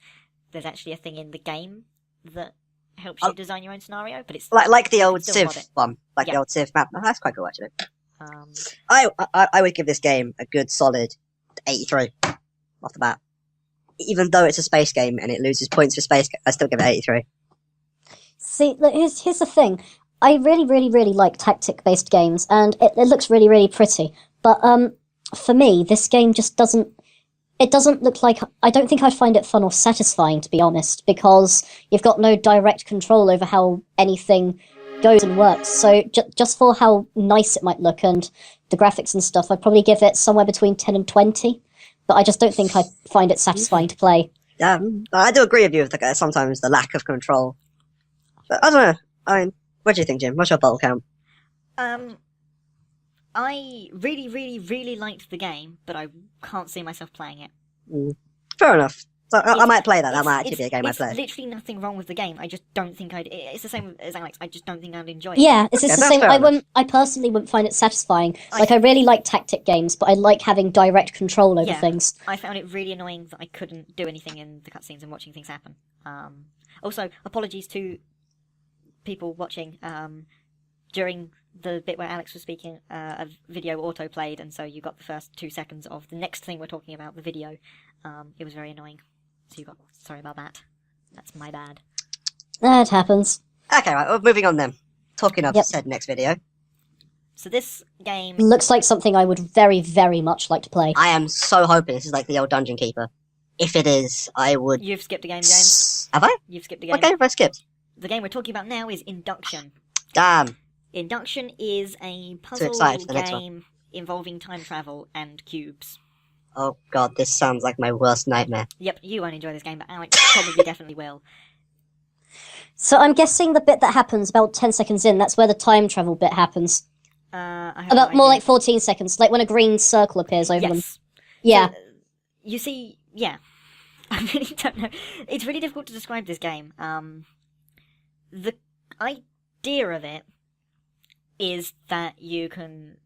There's actually a thing in the game that helps you design your own scenario, but it's like the old Civ one, the old Civ map. Oh, that's quite cool, actually. I would give this game a good solid 83 off the bat. Even though it's a space game and it loses points for space, I still give it 83. See, here's the thing. I really, really, really like tactic-based games, and it looks really, really pretty. But for me, this game just doesn't. It doesn't look like. I don't think I'd find it fun or satisfying, to be honest, because you've got no direct control over how anything goes and works. So just for how nice it might look and the graphics and stuff, I'd probably give it somewhere between 10 and 20. But I just don't think I find it satisfying to play. I do agree with you with sometimes the lack of control. But I don't know. I mean, what do you think, Jim? What's your bottle count? I really, really, really liked the game, but I can't see myself playing it. Fair enough. So I might play that. That might actually be a game I play. There's literally nothing wrong with the game. I just don't think I'd... It's the same as Alex. I just don't think I'd enjoy it. Yeah, it's just the same. I personally wouldn't find it satisfying. Like, I really like tactic games, but I like having direct control over things. I found it really annoying that I couldn't do anything in the cutscenes and watching things happen. Also, apologies to people watching. During the bit where Alex was speaking, a video auto-played, and so you got the first 2 seconds of the next thing we're talking about, the video. It was very annoying. So you got... Sorry about that. That's my bad. That happens. Okay, right, well, moving on then. Talking of said next video. So this game... Looks like something I would very, very much like to play. I am so hoping this is like the old Dungeon Keeper. If it is, I would... You've skipped a game, James. Have I? You've skipped a game. What game have I skipped? The game we're talking about now is Induction. Damn. Induction is a puzzle game involving time travel and cubes. Oh god, this sounds like my worst nightmare. Yep, you won't enjoy this game, but Alex probably definitely will. So I'm guessing the bit that happens about 10 seconds in, that's where the time travel bit happens. About more like 14 seconds, like when a green circle appears over them. Yeah. So, you see, yeah. I really don't know. It's really difficult to describe this game. The idea of it is that you can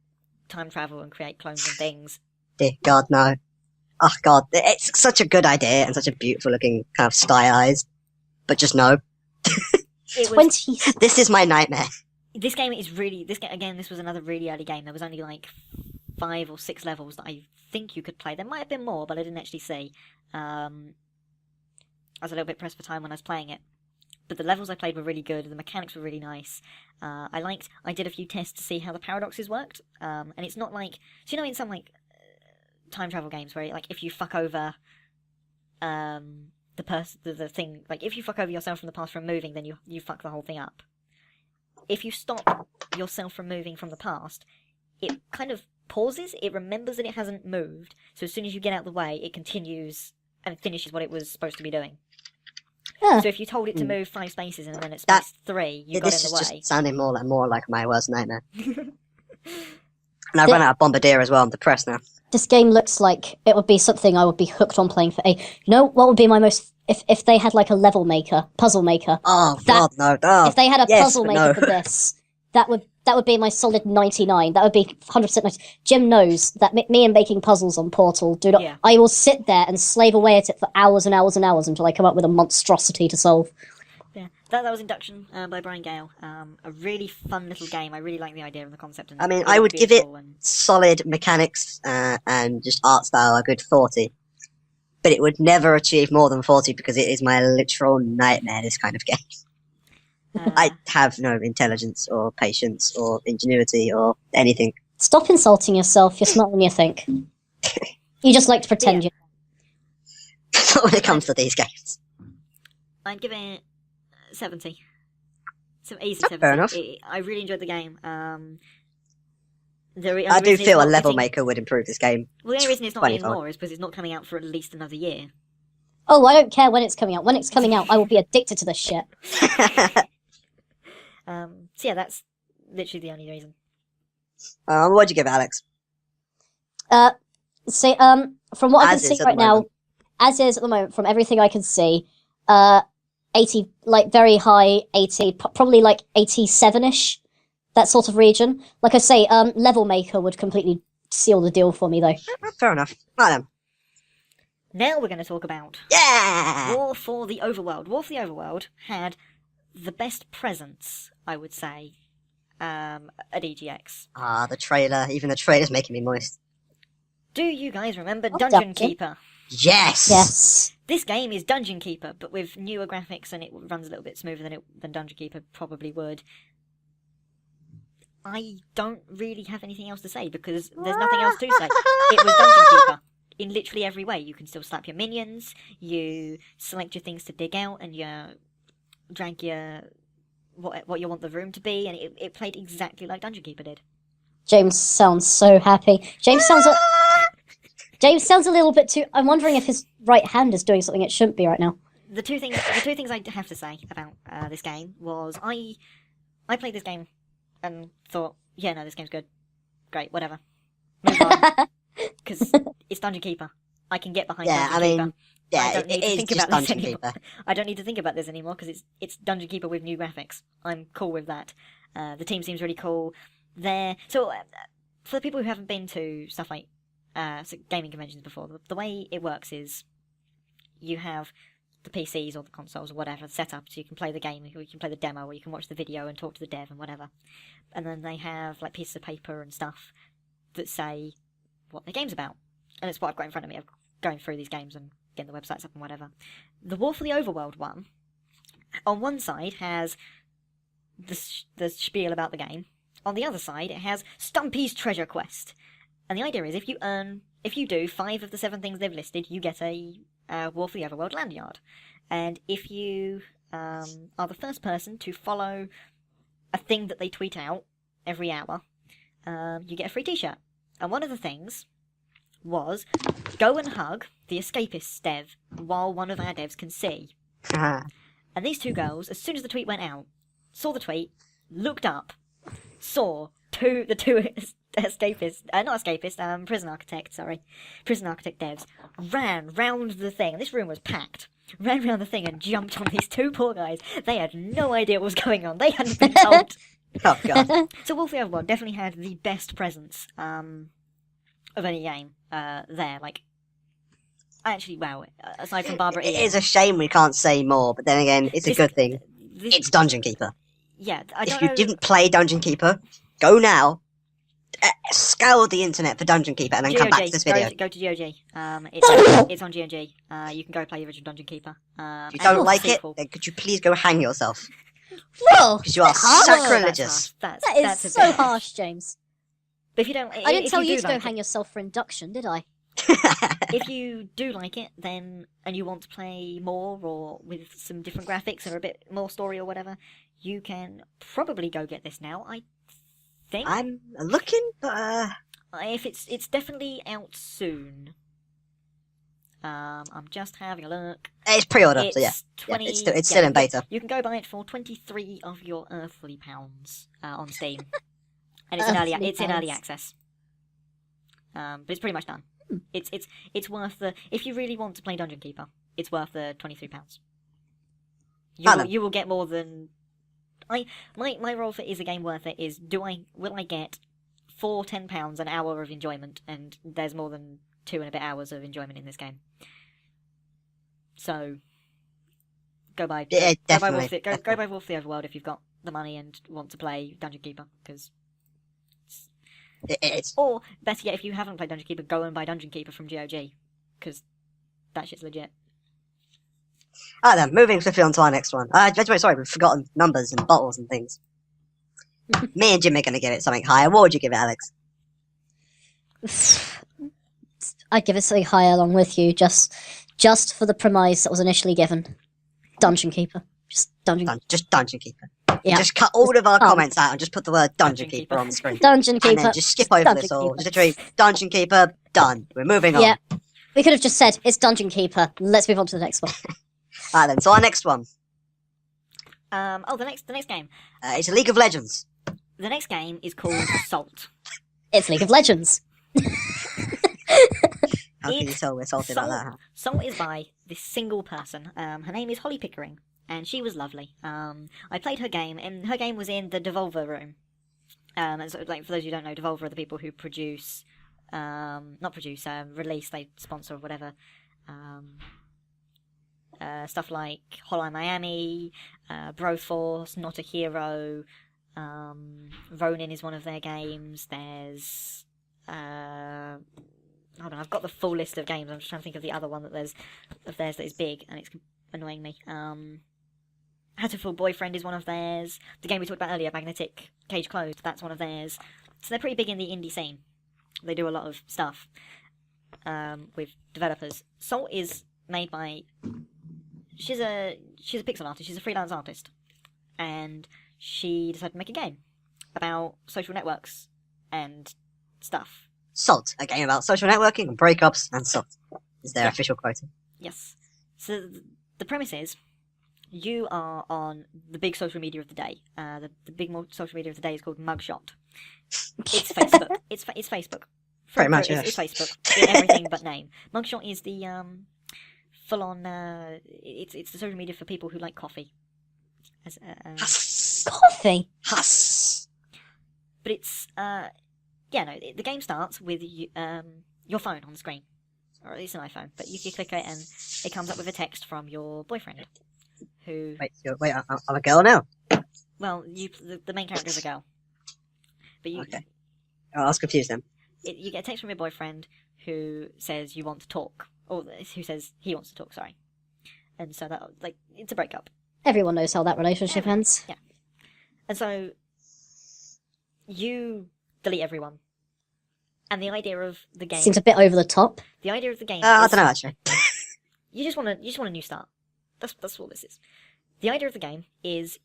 time travel and create clones and things. Dear God, no. Oh God, it's such a good idea and such a beautiful looking kind of stylized, but just no. 20. This is my nightmare. This game is really... This was another really early game. There was only like 5 or 6 levels that I think you could play. There might have been more, but I didn't actually see. I was a little bit pressed for time when I was playing it. But the levels I played were really good. The mechanics were really nice. I did a few tests to see how the paradoxes worked. And it's not like... So, you know, in some like time travel games where like if you fuck over the thing, like if you fuck over yourself from the past from moving, then you fuck the whole thing up. If you stop yourself from moving from the past, it kind of pauses. It remembers that it hasn't moved. So as soon as you get out of the way, it continues and finishes what it was supposed to be doing. So if you told it to move 5 spaces and then it's space 3, you got in the way. This is just sounding more like my worst nightmare. And I run out of Bombardier as well. I'm depressed now. This game looks like it would be something I would be hooked on playing for a... You know what would be my most... If they had like a level maker, puzzle maker. Oh, God, no. Oh, if they had a puzzle maker for this, that would be my solid 99. That would be 100% nice. Jim knows that me and making puzzles on Portal do not... Yeah. I will sit there and slave away at it for hours and hours and hours until I come up with a monstrosity to solve. Yeah, that was Induction by Brian Gale. A really fun little game. I really like the idea and the concept. And I mean, I would give it solid mechanics and just art style a good 40. But it would never achieve more than 40 because it is my literal nightmare, this kind of game. I have no intelligence or patience or ingenuity or anything. Stop insulting yourself. You're smarter than you think. You just like to pretend you. Not when it comes to these games. I'd give it 70. So easy 70. Fair enough. I really enjoyed the game. I do feel a level maker would improve this game. Well, the only reason it's not anymore is because it's not coming out for at least another year. Oh, I don't care when it's coming out. When it's coming out, I will be addicted to this shit. So yeah, that's literally the only reason. What'd you give Alex? From what I can see right now, as is at the moment, from everything I can see, 80, like very high 80, probably like 87-ish, that sort of region. Like I say, Level Maker would completely seal the deal for me, though. Fair enough. Right then. Now we're going to talk about War for the Overworld. War for the Overworld had the best presence, I would say, at EGX. The trailer. Even the trailer's making me moist. Do you guys remember Dungeon Keeper? Yes! Yes. This game is Dungeon Keeper, but with newer graphics, and it runs a little bit smoother than Dungeon Keeper probably would. I don't really have anything else to say because there's nothing else to say. It was Dungeon Keeper in literally every way. You can still slap your minions, you select your things to dig out, and you drag your what you want the room to be, and it played exactly like Dungeon Keeper did. James sounds so happy. James sounds a little bit too... I'm wondering if his right hand is doing something it shouldn't be right now. The two things I have to say about this game was I played this game and thought, yeah, no, this game's good. Great, whatever. Move on. Because it's Dungeon Keeper. I can get behind Dungeon Keeper. Yeah, I don't need to think about this anymore. Keeper. I don't need to think about this anymore because it's Dungeon Keeper with new graphics. I'm cool with that. The team seems really cool. So for the people who haven't been to stuff like gaming conventions before, the way it works is you have the PCs or the consoles or whatever set up so you can play the game, or you can play the demo, or you can watch the video and talk to the dev and whatever. And then they have like pieces of paper and stuff that say what the game's about. And it's what I've got in front of me. I'm going through these games and getting the websites up and whatever. The War for the Overworld one, on one side has the spiel about the game. On the other side, it has Stumpy's Treasure Quest. And the idea is if you do 5 of the 7 things they've listed, you get a War for the Overworld lanyard. And if you are the first person to follow a thing that they tweet out every hour, you get a free t-shirt. And one of the things was go and hug the Escapists dev while one of our devs can see. And these 2 girls, as soon as the tweet went out, saw the tweet, looked up, saw the two prison architect devs ran round the thing. This room was packed. Ran round the thing and jumped on these 2 poor guys. They had no idea what was going on. They hadn't been told. Oh god. So War for the Overworld definitely had the best presence of any game there. Like, actually, wow. Aside from Barbara, it is a shame we can't say more, but then again, it's a good thing. It's Dungeon Keeper. Yeah, if you didn't play Dungeon Keeper, go now, scour the internet for Dungeon Keeper, and then come back to this video. Go to GOG. It's on GOG. You can go play the original Dungeon Keeper. If you don't like it, then could you please go hang yourself? Whoa! Because you are sacrilegious. That is so harsh, James. But if you don't, I didn't tell you to go hang yourself for induction, did I? If you do like it, then and you want to play more or with some different graphics or a bit more story or whatever, you can probably go get this now. I think I'm looking, but if it's definitely out soon. I'm just having a look. It's pre-order, It's so yeah. 20, it's still in beta. You can go buy it for 23 of your earthly pounds on Steam, and it's in early access. But it's pretty much done. It's worth the, if you really want to play Dungeon Keeper, it's worth the £23. You will get more than my role for is a game worth it is will I get for £10 an hour of enjoyment, and there's more than 2 and a bit hours of enjoyment in this game. So go buy Wolf the Overworld if you've got the money and want to play Dungeon Keeper, because or better yet, if you haven't played Dungeon Keeper, go and buy Dungeon Keeper from GOG, because that shit's legit. Alright then, moving swiftly on to our next one. Sorry, we've forgotten numbers and bottles and things. Me and Jim are going to give it something higher. What would you give it, Alex? I'd give it something higher along with you, just for the premise that was initially given. Dungeon Keeper. Just Dungeon Keeper. Yeah. Just cut all of our comments out and just put the word Dungeon Keeper on the screen. Dungeon Keeper. And then just skip over this all. Just literally, Dungeon Keeper, done. We're moving on. Yeah. We could have just said, it's Dungeon Keeper. Let's move on to the next one. Alright then, so our next one. The next game. It's League of Legends. The next game is called Salt. It's League of Legends. How can you tell we're salty about that? Huh? Salt is by this single person. Her name is Holly Pickering, and she was lovely. I played her game, and her game was in the Devolver room. And so, like, for those who don't know, Devolver are the people who produce, release, they sponsor or whatever. Stuff like Hotline Miami, Broforce, Not a Hero, Ronin is one of their games. There's hold on, I've got the full list of games. I'm just trying to think of the other one of theirs that is big, and it's annoying me. Hatterful Boyfriend is one of theirs. The game we talked about earlier, Magnetic Cage Closed, that's one of theirs. So they're pretty big in the indie scene. They do a lot of stuff with developers. Salt is made by... She's a pixel artist. She's a freelance artist. And she decided to make a game about social networks and stuff. Salt, a game about social networking and breakups and salt, is their official quote. Yes. So the premise is, you are on the big social media of the day. The big social media of the day is called Mugshot. It's Facebook. It's Facebook. Pretty much, It's Facebook in everything but name. Mugshot is the full-on. It's the social media for people who like coffee. Coffee. Huss. But it's the game starts with your phone on the screen, or it's an iPhone. But you click it and it comes up with a text from your boyfriend, who. Wait, I'm a girl now. Well, the main character is a girl. But you. Okay. Oh, I was confused then. You get a text from your boyfriend who says you want to talk, or who says he wants to talk. Sorry, and so that it's a breakup. Everyone knows how that relationship ends. Yeah, and so you delete everyone, and the idea of the game Seems a bit over the top. The idea of the game. I is, don't know actually. You just want a new start. That's all this is. The idea of the game is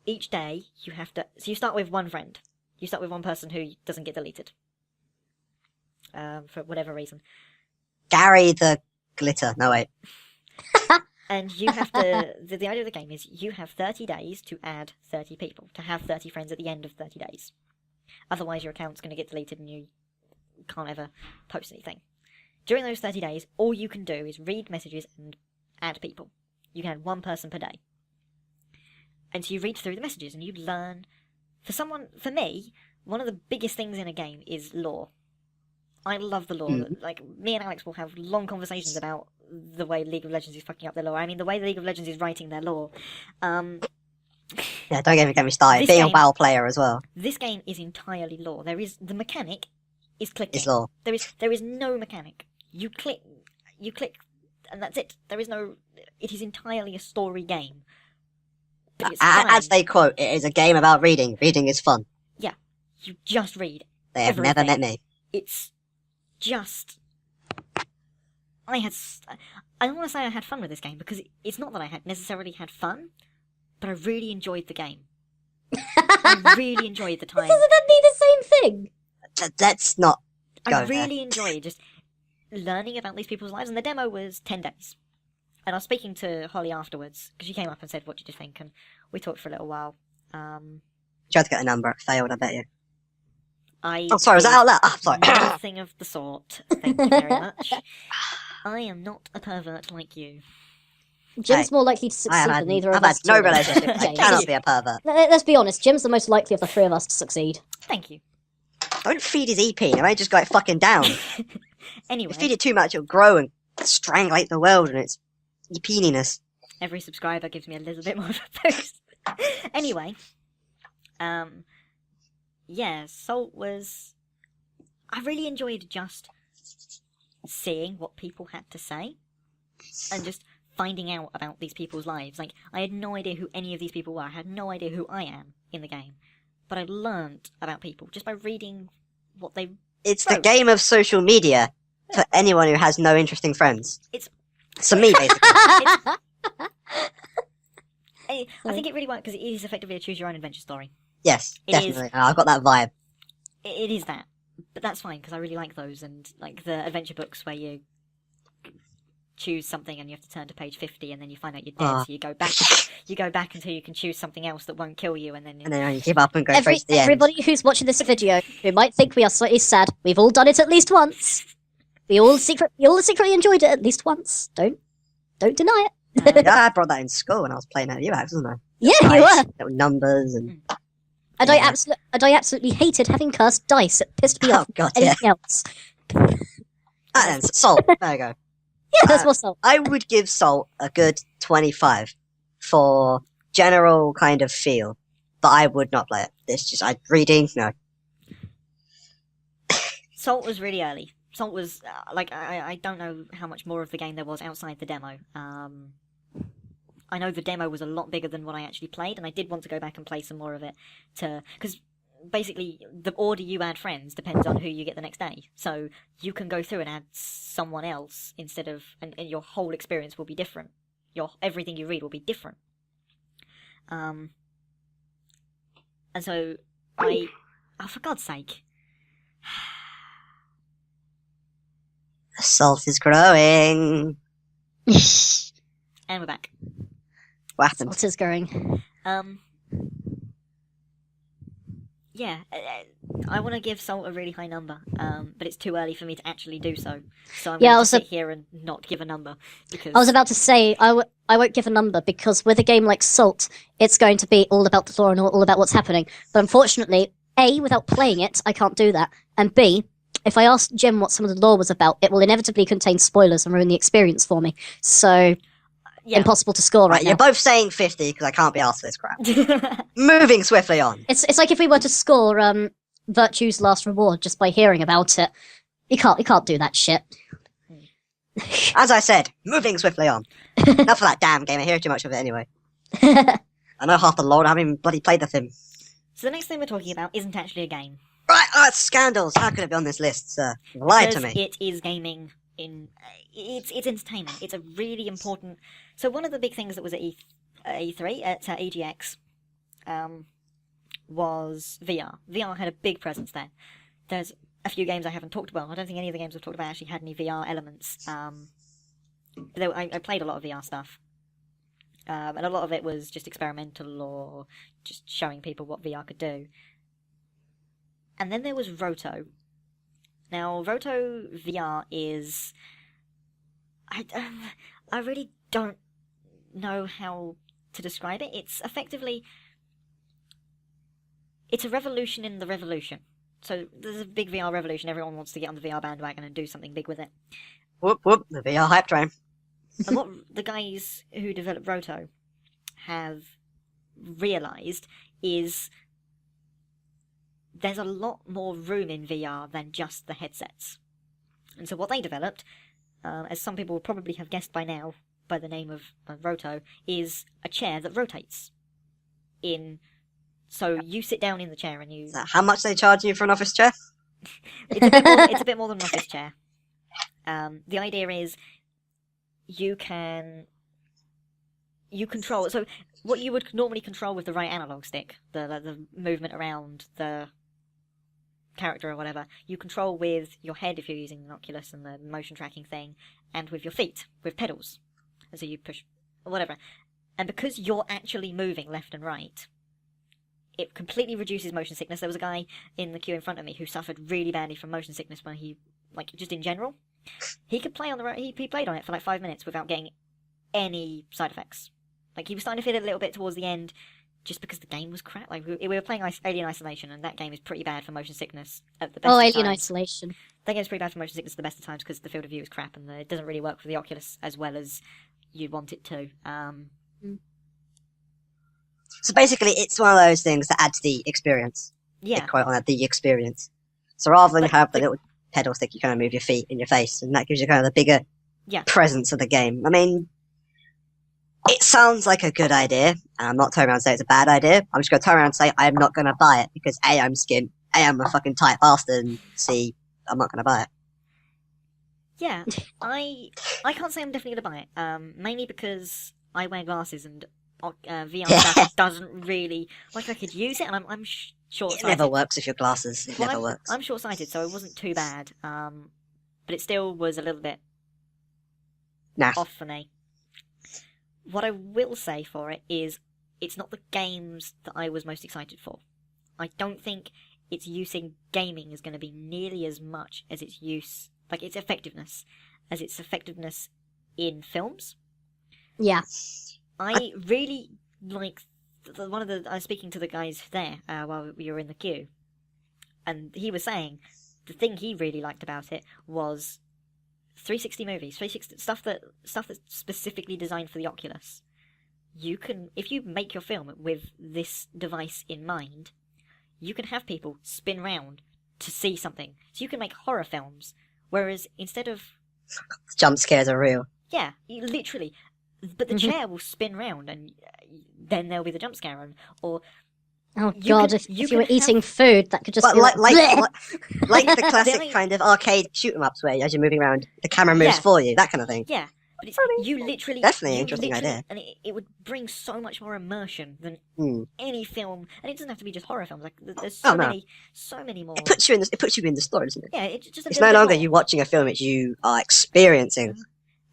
each day you have to. So you start with one friend. You start with one person who doesn't get deleted. For whatever reason. Gary the glitter. No, wait. And you have to... the idea of the game is you have 30 days to add 30 people, to have 30 friends at the end of 30 days. Otherwise your account's going to get deleted and you can't ever post anything. During those 30 days, all you can do is read messages and add people. You can add one person per day. And so you read through the messages and you learn... For me, one of the biggest things in a game is lore. I love the lore. Like, me and Alex will have long conversations about the way League of Legends is fucking up their lore. I mean, the way League of Legends is writing their lore. Yeah, don't get me started. Being a WoW player as well. This game is entirely lore. The mechanic is clicking. It's lore. There is no mechanic. You click, and that's it. It is entirely a story game. But it's fun. As they quote, it is a game about reading. Reading is fun. Yeah, you just read. They have everything. never met me. It's just... I don't want to say I had fun with this game, because it's not that I necessarily had fun, but I really enjoyed the game. I really enjoyed the time. Doesn't that mean the same thing? Let's not go I really enjoyed just learning about these people's lives, and the demo was 10 days. And I was speaking to Holly afterwards, because she came up and said, what did you think? And we talked for a little while. Tried to get a number, it failed, I bet you. Oh, sorry, was that out loud? Oh, sorry. Nothing of the sort. Thank you very much. I am not a pervert like you. Jim's more likely to succeed than either of us. I've had no relationship. I cannot be a pervert. Let's be honest, Jim's the most likely of the three of us to succeed. Thank you. Don't feed his EP, it may just go fucking down. Anyway. If you feed it too much, it'll grow and strangulate the world and its EP-niness. Every subscriber gives me a little bit more of a boost. Anyway. Yeah, Salt was... I really enjoyed just seeing what people had to say and just finding out about these people's lives. Like, I had no idea who any of these people were. I had no idea who I am in the game. But I learned about people just by reading what they It's wrote. the game of social media for anyone who has no interesting friends. It's me, basically. I think it really worked because it is effectively a choose-your-own-adventure story. Yes, It definitely. I've got that vibe. It is that. But that's fine, because I really like those, and like the adventure books where you choose something and you have to turn to page 50 and then you find out you're dead, so you go back until you can choose something else that won't kill you, and then you give up and go straight to the end. Everybody who's watching this video who might think we are slightly sad, we've all done it at least once. We all secretly enjoyed it at least once. Don't deny it. Yeah, I brought that in school when I was playing at UX, wasn't I? Yeah, you were. Little numbers and... And I absolutely hated having cursed dice. It pissed me off. God, Anything else? then, Salt. There you go. Yeah, that's more Salt. I would give Salt a good 25 for general kind of feel, but I would not play it. It's just reading. No. Salt was really early. Salt was I don't know how much more of the game there was outside the demo. I know the demo was a lot bigger than what I actually played, and I did want to go back and play some more of it because basically the order you add friends depends on who you get the next day. So you can go through and add someone else instead of, and your whole experience will be different. Everything you read will be different. And so oh, for God's sake. The salt is growing. And we're back. What happened? Salt is growing. Yeah, I want to give Salt a really high number, but it's too early for me to actually do so. So I'm going to sit here and not give a number. Because I was about to say, I won't give a number, because with a game like Salt, it's going to be all about the lore and all about what's happening. But unfortunately, A, without playing it, I can't do that. And B, if I ask Jim what some of the lore was about, it will inevitably contain spoilers and ruin the experience for me. So, impossible to score right now. You're both saying 50, because I can't be asked for this crap. Moving swiftly on. It's like if we were to score Virtue's Last Reward just by hearing about it. You can't do that shit. As I said, moving swiftly on. Enough of that damn game, I hear too much of it anyway. I know half the lore, I haven't even bloody played the thing. So the next thing we're talking about isn't actually a game. Right, it's scandals. How could it be on this list, sir? You lied to me. It is gaming. It's entertainment. It's a really important. So one of the big things that was at E3 at EGX was VR. VR had a big presence there. There's a few games I haven't talked about. I don't think any of the games I've talked about actually had any VR elements. But I played a lot of VR stuff. And a lot of it was just experimental or just showing people what VR could do. And then there was Roto. Now, Roto VR is... I really don't know how to describe it. It's effectively... It's a revolution in the revolution. So there's a big VR revolution. Everyone wants to get on the VR bandwagon and do something big with it. Whoop, whoop, the VR hype train. And what the guys who developed Roto have realised is there's a lot more room in VR than just the headsets. And so what they developed, as some people will probably have guessed by now, by the name of Roto, is a chair that rotates. So you sit down in the chair and you... Is that how much they charge you for an office chair? It's a bit more than an office chair. The idea is you control... So what you would normally control with the right analog stick, the movement around the character or whatever, you control with your head if you're using an Oculus and the motion tracking thing, and with your feet, with pedals. And so you push... whatever. And because you're actually moving left and right, it completely reduces motion sickness. There was a guy in the queue in front of me who suffered really badly from motion sickness when he, just in general. He could play on he played on it for 5 minutes without getting any side effects. He was starting to feel it a little bit towards the end, just because the game was crap. We were playing Alien Isolation, and that game is pretty bad for motion sickness at the best of times. Alien Isolation. That game's pretty bad for motion sickness at the best of times because the field of view is crap, and it doesn't really work for the Oculus as well as you'd want it to. So basically, it's one of those things that add to the experience. Yeah. They quote on it, the experience. So rather than have the little pedal stick, you kind of move your feet in your face, and that gives you kind of the bigger presence of the game. I mean, it sounds like a good idea, and I'm not turning around and say it's a bad idea. I'm just going to turn around and say I'm not going to buy it, because A, I'm skint, A, I'm a fucking tight bastard, and C, I'm not going to buy it. Yeah, I can't say I'm definitely going to buy it, mainly because I wear glasses and VR stuff doesn't really... I could use it, and I'm short-sighted. It never works with your glasses. It never works. I'm short-sighted, so it wasn't too bad, but it still was a little bit off for me. What I will say for it is it's not the games that I was most excited for. I don't think its use in gaming is going to be nearly as much as its use, its effectiveness, as its effectiveness in films. Yeah. I really like I was speaking to the guys there while we were in the queue, and he was saying the thing he really liked about it was 360 movies, 360 stuff that's specifically designed for the Oculus. You can, if you make your film with this device in mind, you can have people spin round to see something. So you can make horror films, whereas instead of jump scares are real. Yeah, literally. but the chair will spin round, and then there'll be the jump scare, or Oh You god, can- if you you were can have- eating food, that could just But be like bleh. like the classic only- kind of arcade shoot 'em ups where as you're moving around, the camera moves Yeah. for you, that kind of thing. yeah. But it's, you literally, Definitely an you interesting literally- idea. and it would bring so much more immersion than Hmm. any film, and it doesn't have to be just horror films. Like there's Oh, so no. many more. It puts you in the story, doesn't it? Yeah, it's just a It's little no bit longer more. you watching a film; it's you are experiencing.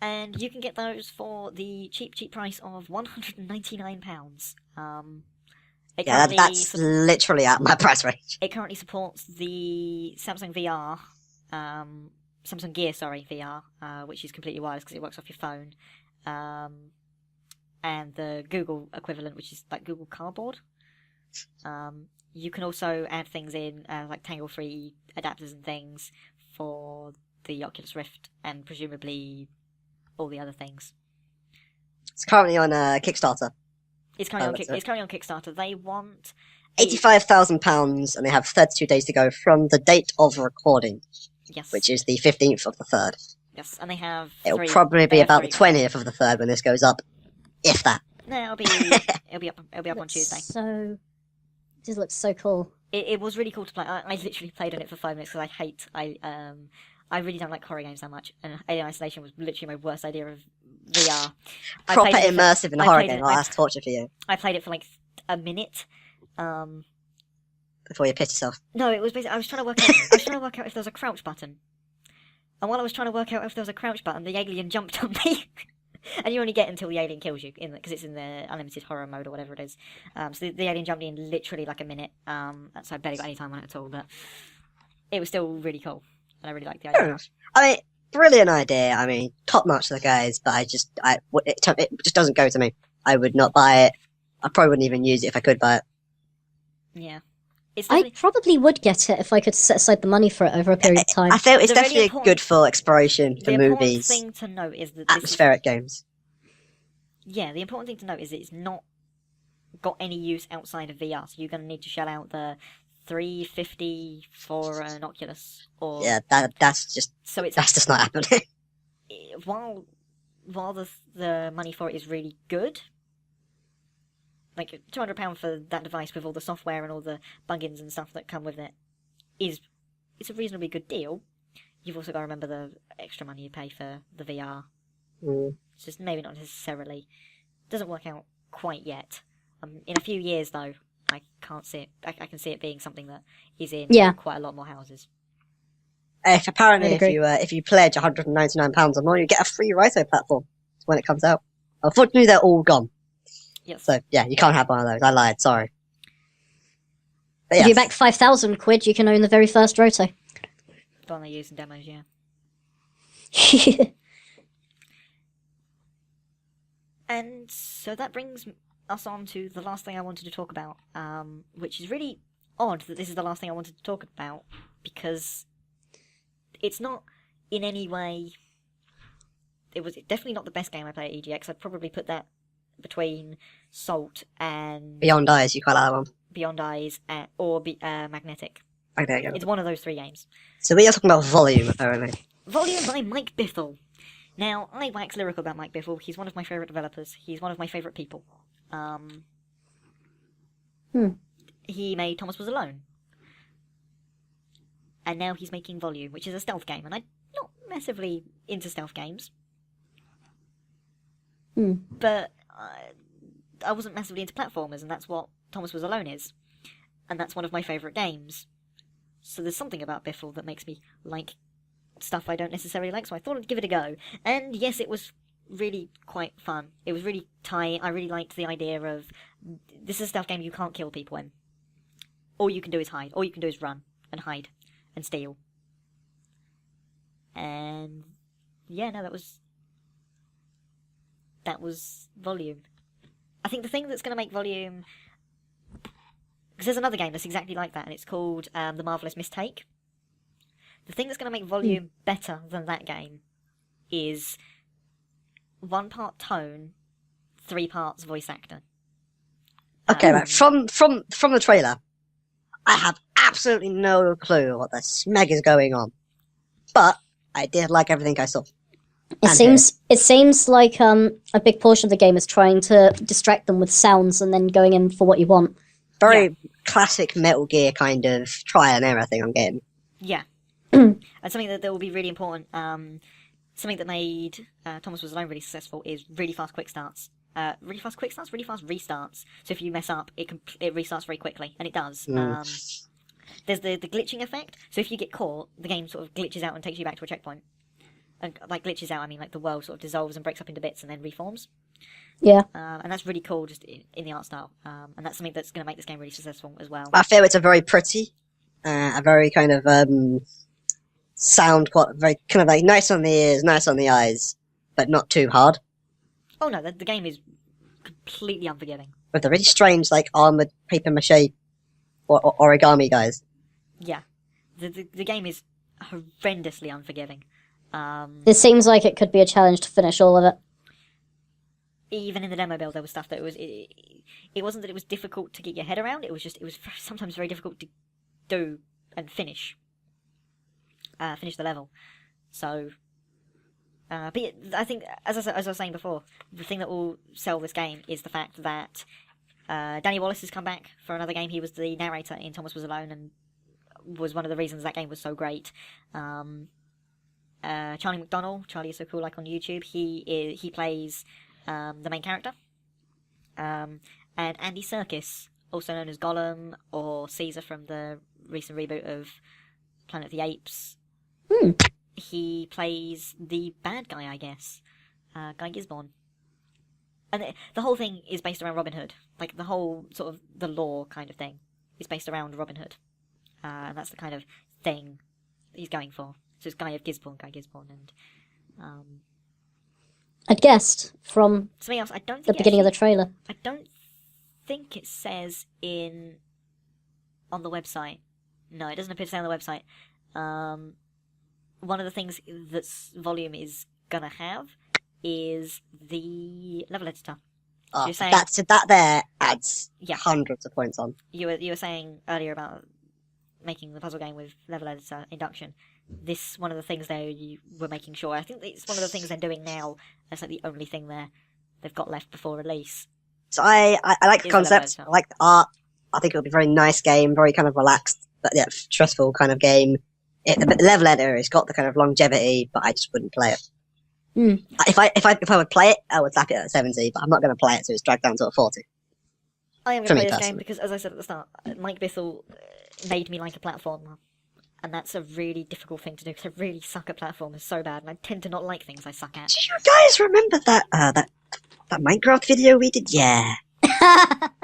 And you can get those for the cheap price of £199. It Yeah, currently that's sup- literally at my price range. it currently supports the Samsung VR, Samsung Gear, VR, which is completely wireless because it works off your phone, and the Google equivalent, which is like Google Cardboard. You can also add things in like tangle-free adapters and things for the Oculus Rift and presumably all the other things. It's currently on Kickstarter. It's currently on that's it. it's currently on Kickstarter. They want £85,000, and they have 32 days to go from the date of recording, yes, which is the 15th of the 3rd. yes, and they have It'll three, probably they be have about the three- 20th of the 3rd when this goes up, if that. No, it'll be up on Tuesday. So, this looks so cool. It was really cool to play. I literally played on it for 5 minutes because I really don't like horror games that much, and Alien Isolation was literally my worst idea of VR. I Proper played it for- immersive in a I horror played game. it- Oh, that's torture for you. I played it for like a minute. Before you piss yourself. No, it was basically I was trying to work out if there was a crouch button, and while I was trying to work out if there was a crouch button, the alien jumped on me. And you only get until the alien kills you, because it's in the unlimited horror mode or whatever it is. So the alien jumped in literally like a minute. So I barely got any time on it at all, but it was still really cool, and I really liked the Fair idea. enough. I mean, brilliant idea. I mean, top notch to the guys, but it just doesn't go to me. I would not buy it. I probably wouldn't even use it if I could buy it. Yeah, it's I definitely, probably would get it if I could set aside the money for it over a period of time. I feel it's The really definitely important- good for exploration, for the important movies, thing to note is that this is, atmospheric games. yeah, the important thing to note is that it's not got any use outside of VR. So you're going to need to shell out the $350 for an Oculus, or Yeah, that's just so it's not happening. while the money for it is really good, like £200 for that device with all the software and all the plugins and stuff that come with it it's a reasonably good deal. You've also got to remember the extra money you pay for the VR. Mm. It's just maybe not necessarily doesn't work out quite yet. In a few years though, I can't see it. I can see it being something that is in Yeah. quite a lot more houses. Apparently, I'd agree. if you pledge £199 or more, you get a free Rito platform when it comes out. Unfortunately, they're all gone. Yes. So yeah, you can't have one of those. I lied. Sorry. But If yes. you back £5,000, you can own the very first Roto. The one they use in demos, yeah. And so that brings us on to the last thing I wanted to talk about, which is really odd that this is the last thing I wanted to talk about, because it's not in any way... It was definitely not the best game I played at EGX. I'd probably put that between Salt and Beyond Eyes, you quite like that one. Beyond Eyes, or Magnetic. Okay, there you go. It's one of those three games. So we are talking about volume, apparently. Volume by Mike Bithell. Now, I wax lyrical about Mike Bithell. He's one of my favourite developers. He's one of my favourite people. He made Thomas Was Alone. And now he's making Volume, which is a stealth game. And I'm not massively into stealth games. But I wasn't massively into platformers, and that's what Thomas Was Alone is. And that's one of my favourite games. So there's something about Bithell that makes me like stuff I don't necessarily like, so I thought I'd give it a go. And yes, it was really quite fun. It was really tight. I really liked the idea of, this is a stealth game you can't kill people in. All you can do is hide. All you can do is run and hide and steal. And yeah, no, that was Volume. I think the thing that's going to make Volume... Because there's another game that's exactly like that, and it's called The Marvelous Mistake. The thing that's going to make Volume better than that game is 1 part tone, 3 parts voice actor. Okay, right. From the trailer, I have absolutely no clue what the smeg is going on. But I did like everything I saw. It seems like a big portion of the game is trying to distract them with sounds and then going in for what you want. Very classic Metal Gear kind of trial and error thing I'm getting. Yeah. And something that will be really important, something that made Thomas Was Alone really successful is really fast quick starts. Really fast quick starts, really fast restarts. So if you mess up, it restarts very quickly, and it does. There's the glitching effect. So if you get caught, the game sort of glitches out and takes you back to a checkpoint. And like glitches out, I mean like the world sort of dissolves and breaks up into bits and then reforms. Yeah. And that's really cool just in the art style. And that's something that's going to make this game really successful as well. I feel it's a very pretty, a very kind of sound, very kind of like nice on the ears, nice on the eyes, but not too hard. Oh no, the game is completely unforgiving. With the really strange, like armored paper mache or origami guys. Yeah, the game is horrendously unforgiving. It seems like it could be a challenge to finish all of it. Even in the demo build, there was stuff that it wasn't that it was difficult to get your head around. It was sometimes very difficult to do and finish the level. So, but yeah, I think as I was saying before, the thing that will sell this game is the fact that Danny Wallace has come back for another game. He was the narrator in Thomas Was Alone and was one of the reasons that game was so great. Charlie McDonnell, Charlie Is So Cool, like on YouTube, he plays the main character. And Andy Serkis, also known as Gollum or Caesar from the recent reboot of Planet of the Apes. He plays the bad guy, I guess, Guy Gisborne. And the whole thing is based around Robin Hood. Like, the whole sort of the lore kind of thing is based around Robin Hood. And that's the kind of thing he's going for. So it's Guy Gisborne, and I guessed from something else. I don't think the beginning of the trailer. I don't think it says on the website. No, it doesn't appear to say on the website. One of the things that Volume is gonna have is the level editor. Oh, You're saying, that there adds hundreds of points on. You were saying earlier about making the puzzle game with level editor induction. This one of the things you were making sure. I think it's one of the things they're doing now. That's like the only thing they've got left before release. So I like the concept. I like the art. I think it'll be a very nice game, very kind of relaxed, but yeah, stressful kind of game. The level editor has got the kind of longevity, but I just wouldn't play it. If I would play it, I would slap it at 70, but I'm not going to play it, so it's dragged down to a 40. I am going to play this game because, as I said at the start, Mike Bithell made me like a platformer. And that's a really difficult thing to do because I really suck at platformers so bad, and I tend to not like things I suck at. Do you guys remember that Minecraft video we did? Yeah.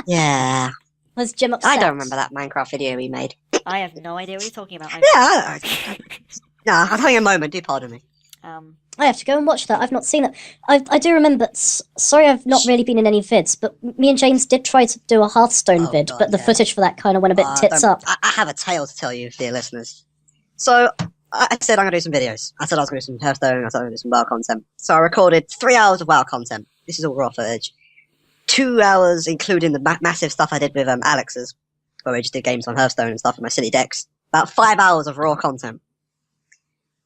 Yeah. Was Jim upset? I don't remember that Minecraft video we made. I have no idea what you're talking about. I'm having a moment, do pardon me. I have to go and watch that. I've not seen it. I do remember. Sorry, I've not really been in any vids, but me and James did try to do a Hearthstone vid, but the footage for that kind of went a bit tits up. I have a tale to tell you, dear listeners. So, I said I'm going to do some videos. I said I was going to do some Hearthstone, I said I was going to do some WoW content. So I recorded 3 hours of WoW content. This is all raw footage. 2 hours, including the massive stuff I did with Alex's, where we just did games on Hearthstone and stuff with my silly decks. About 5 hours of raw content.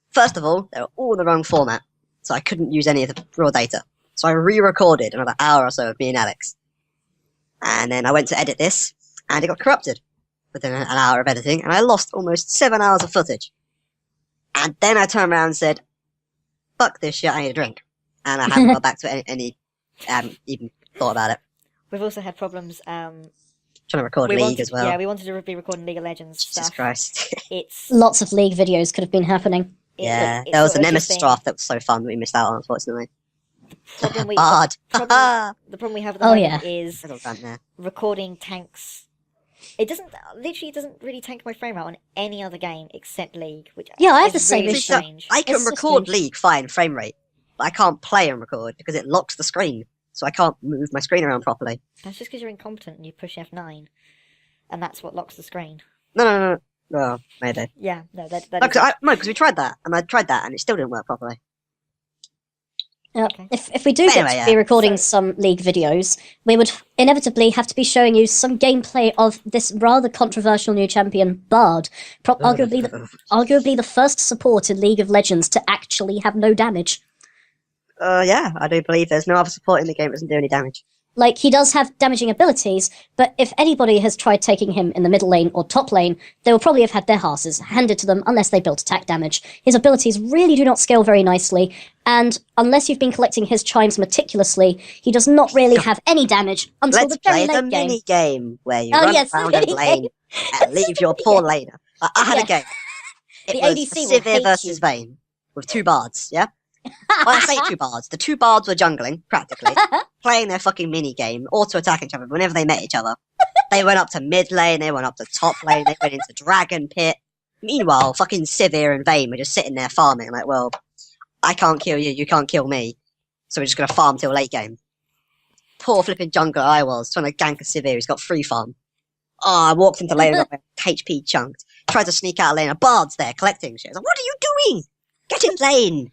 First of all, they were all in the wrong format, so I couldn't use any of the raw data. So I re-recorded another hour or so of me and Alex. And then I went to edit this, and it got corrupted within an hour of editing, and I lost almost 7 hours of footage. And then I turned around and said, fuck this shit, I need a drink. And I haven't got back to it I haven't even thought about it. We've also had problems, trying to record League as well. Yeah, we wanted to be recording League of Legends Jesus stuff. Christ. It's lots of League videos could have been happening. Yeah, there was a Nemesis draft that was so fun that we missed out on, unfortunately. The problem we have at the moment is recording tanks. It doesn't really tank my frame rate on any other game except League, which I have the same really issue. strange. I can record League fine frame rate, but I can't play and record because it locks the screen, so I can't move my screen around properly. That's just because you're incompetent and you push F9, and that's what locks the screen. No. Well, maybe. Yeah, no, that because we tried that, and I tried that, and it still didn't work properly. Okay. If we do be recording some League videos, we would inevitably have to be showing you some gameplay of this rather controversial new champion, Bard, arguably the first support in League of Legends to actually have no damage. Yeah, I do believe there's no other support in the game that doesn't do any damage. Like, he does have damaging abilities, but if anybody has tried taking him in the middle lane or top lane, they will probably have had their asses handed to them unless they built attack damage. His abilities really do not scale very nicely, and unless you've been collecting his chimes meticulously, he does not really have any damage until Let's the very play the late game. mini game where you Oh, run yes, the around and mini lane game. and leave your poor laner. I had a game. It The was ADC will Sivir hate versus you. Vayne with 2 bards, yeah? Well, I say 2 bards. The 2 bards were jungling, practically, playing their fucking mini game, auto-attacking each other whenever they met each other. They went up to mid lane, they went up to top lane, they went into dragon pit. Meanwhile, fucking Sivir and Vayne were just sitting there farming, like, well, I can't kill you, you can't kill me, so we're just gonna farm till late game. Poor flipping jungler I was, trying to gank a Sivir, he's got free farm. Oh, I walked into lane and got my HP chunked. Tried to sneak out of lane, a bard's there collecting shit. I was like, what are you doing? Get in lane!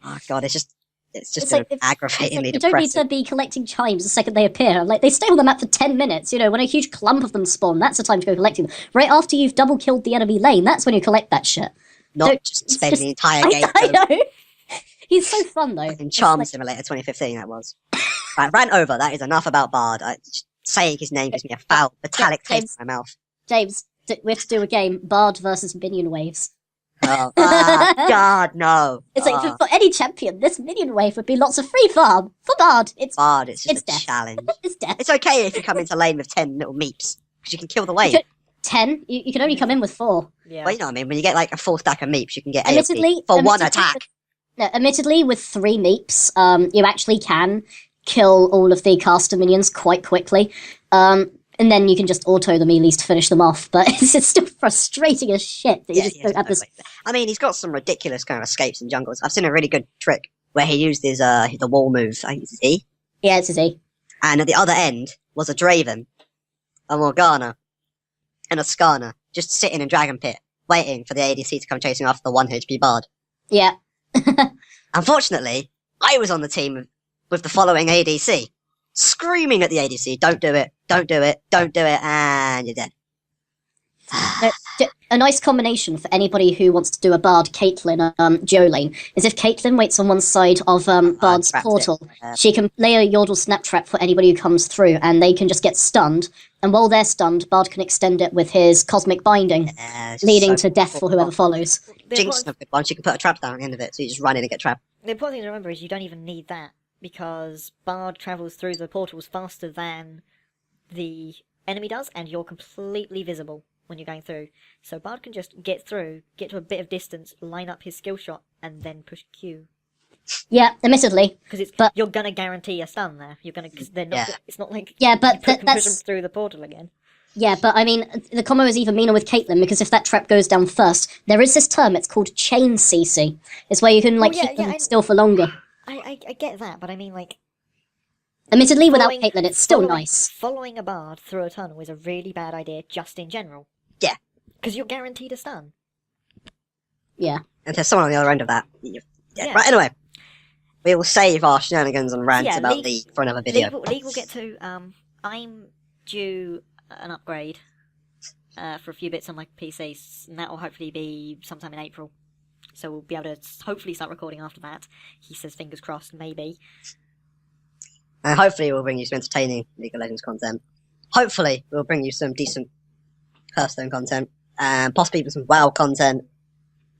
Oh god, it's just like, aggravatingly you don't need depressing. to be collecting chimes the second they appear. Like, they stay on the map for 10 minutes, you know, when a huge clump of them spawn, that's the time to go collecting them. Right after you've double killed the enemy lane, that's when you collect that shit. Not just spend the entire game. I know. He's so fun, though. In Charm Simulator 2015, that was. Right, rant over. That is enough about Bard. Saying his name gives me a foul, metallic taste in my mouth. James, we have to do a game, Bard versus minion waves. Oh, God, no. It's like, for any champion, this minion wave would be lots of free farm. For Bard, Bard, it's just it's a death. challenge. It's death. It's okay if you come into lane with 10 little meeps, because you can kill the wave. 10? You can only come in with 4. Yeah. Well, you know what I mean? When you get like a full stack of meeps, you can get Admittedly, AoE for one attack. Admittedly, with 3 meeps, you actually can kill all of the caster minions quite quickly. And then you can just auto them at least to finish them off. But it's still frustrating as shit that you just don't have this. I mean, he's got some ridiculous kind of escapes and jungles. I've seen a really good trick where he used his the wall move. I think it's his E. Yeah, it's his E. And at the other end was a Draven, a Morgana, and a Skarner just sitting in Dragon Pit, waiting for the ADC to come chasing after the 1 HP Bard. Yeah. Unfortunately, I was on the team with the following ADC, screaming at the ADC, don't do it, don't do it, don't do it, and you're dead. A nice combination for anybody who wants to do a Bard, Caitlyn, Joe lane, is if Caitlyn waits on one side of Bard's portal, she can lay a Yordle snap trap for anybody who comes through, and they can just get stunned, and while they're stunned, Bard can extend it with his Cosmic Binding, leading to death for whoever follows. Jinx of it, once you can put a trap down at the end of it, so you just run in and get trapped. The important thing to remember is you don't even need that, because Bard travels through the portals faster than the enemy does, and you're completely visible when you're going through. So Bard can just get through, get to a bit of distance, line up his skill shot, and then push Q. Yeah, admittedly. Because but you're gonna guarantee a stun there. You're gonna, because they're not. Yeah. It's not like yeah, but you push them that's through the portal again. yeah, but I mean, the combo is even meaner with Caitlyn because if that trap goes down first, there is this term. It's called chain CC. It's where you can keep them still for longer. I get that, but I mean like. Admittedly, without Caitlyn, it's still nice. Following a Bard through a tunnel is a really bad idea, just in general. Yeah. Because you're guaranteed a stun. Yeah. And there's someone on the other end of that. Yeah. Right, anyway. We will save our shenanigans and rants about League for another video. League will get to. I'm due an upgrade for a few bits on my PC, and that will hopefully be sometime in April. So we'll be able to hopefully start recording after that. He says fingers crossed, maybe. And hopefully we'll bring you some entertaining League of Legends content. Hopefully we'll bring you some decent Hearthstone content. And possibly even some WoW content.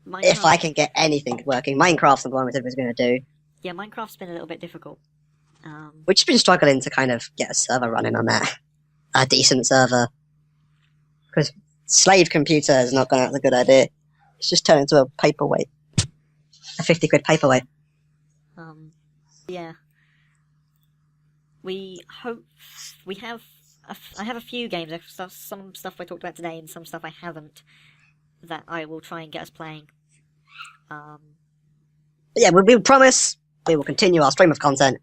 If I can get anything working. Minecraft's the one we're going to do. Yeah, Minecraft's been a little bit difficult. We've just been struggling to kind of get a server running on that. A decent server. Because slave computer is not going to be a good idea. It's just turned into a paperweight. A 50 quid paperweight. Yeah. I have a few games, some stuff I talked about today and some stuff I haven't, that I will try and get us playing. Yeah, we promise we will continue our stream of content.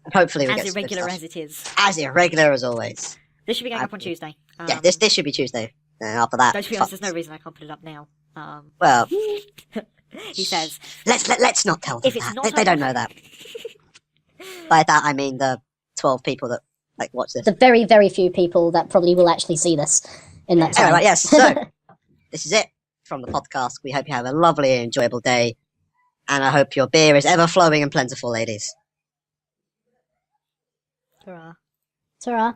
And hopefully we'll as get some irregular good as it is. As irregular as always. This should be going up on Tuesday. Yeah, this should be Tuesday. And after that, to be honest, there's no reason I can't put it up now. Well, he says, let's not tell them if it's that. not They don't know that. By that I mean the 12 people that watch this. The very, very few people that probably will actually see this in that time. Anyway, yes. So this is it from the podcast. We hope you have a lovely, enjoyable day. And I hope your beer is ever flowing and plentiful, ladies. Hurrah. Ta-ra.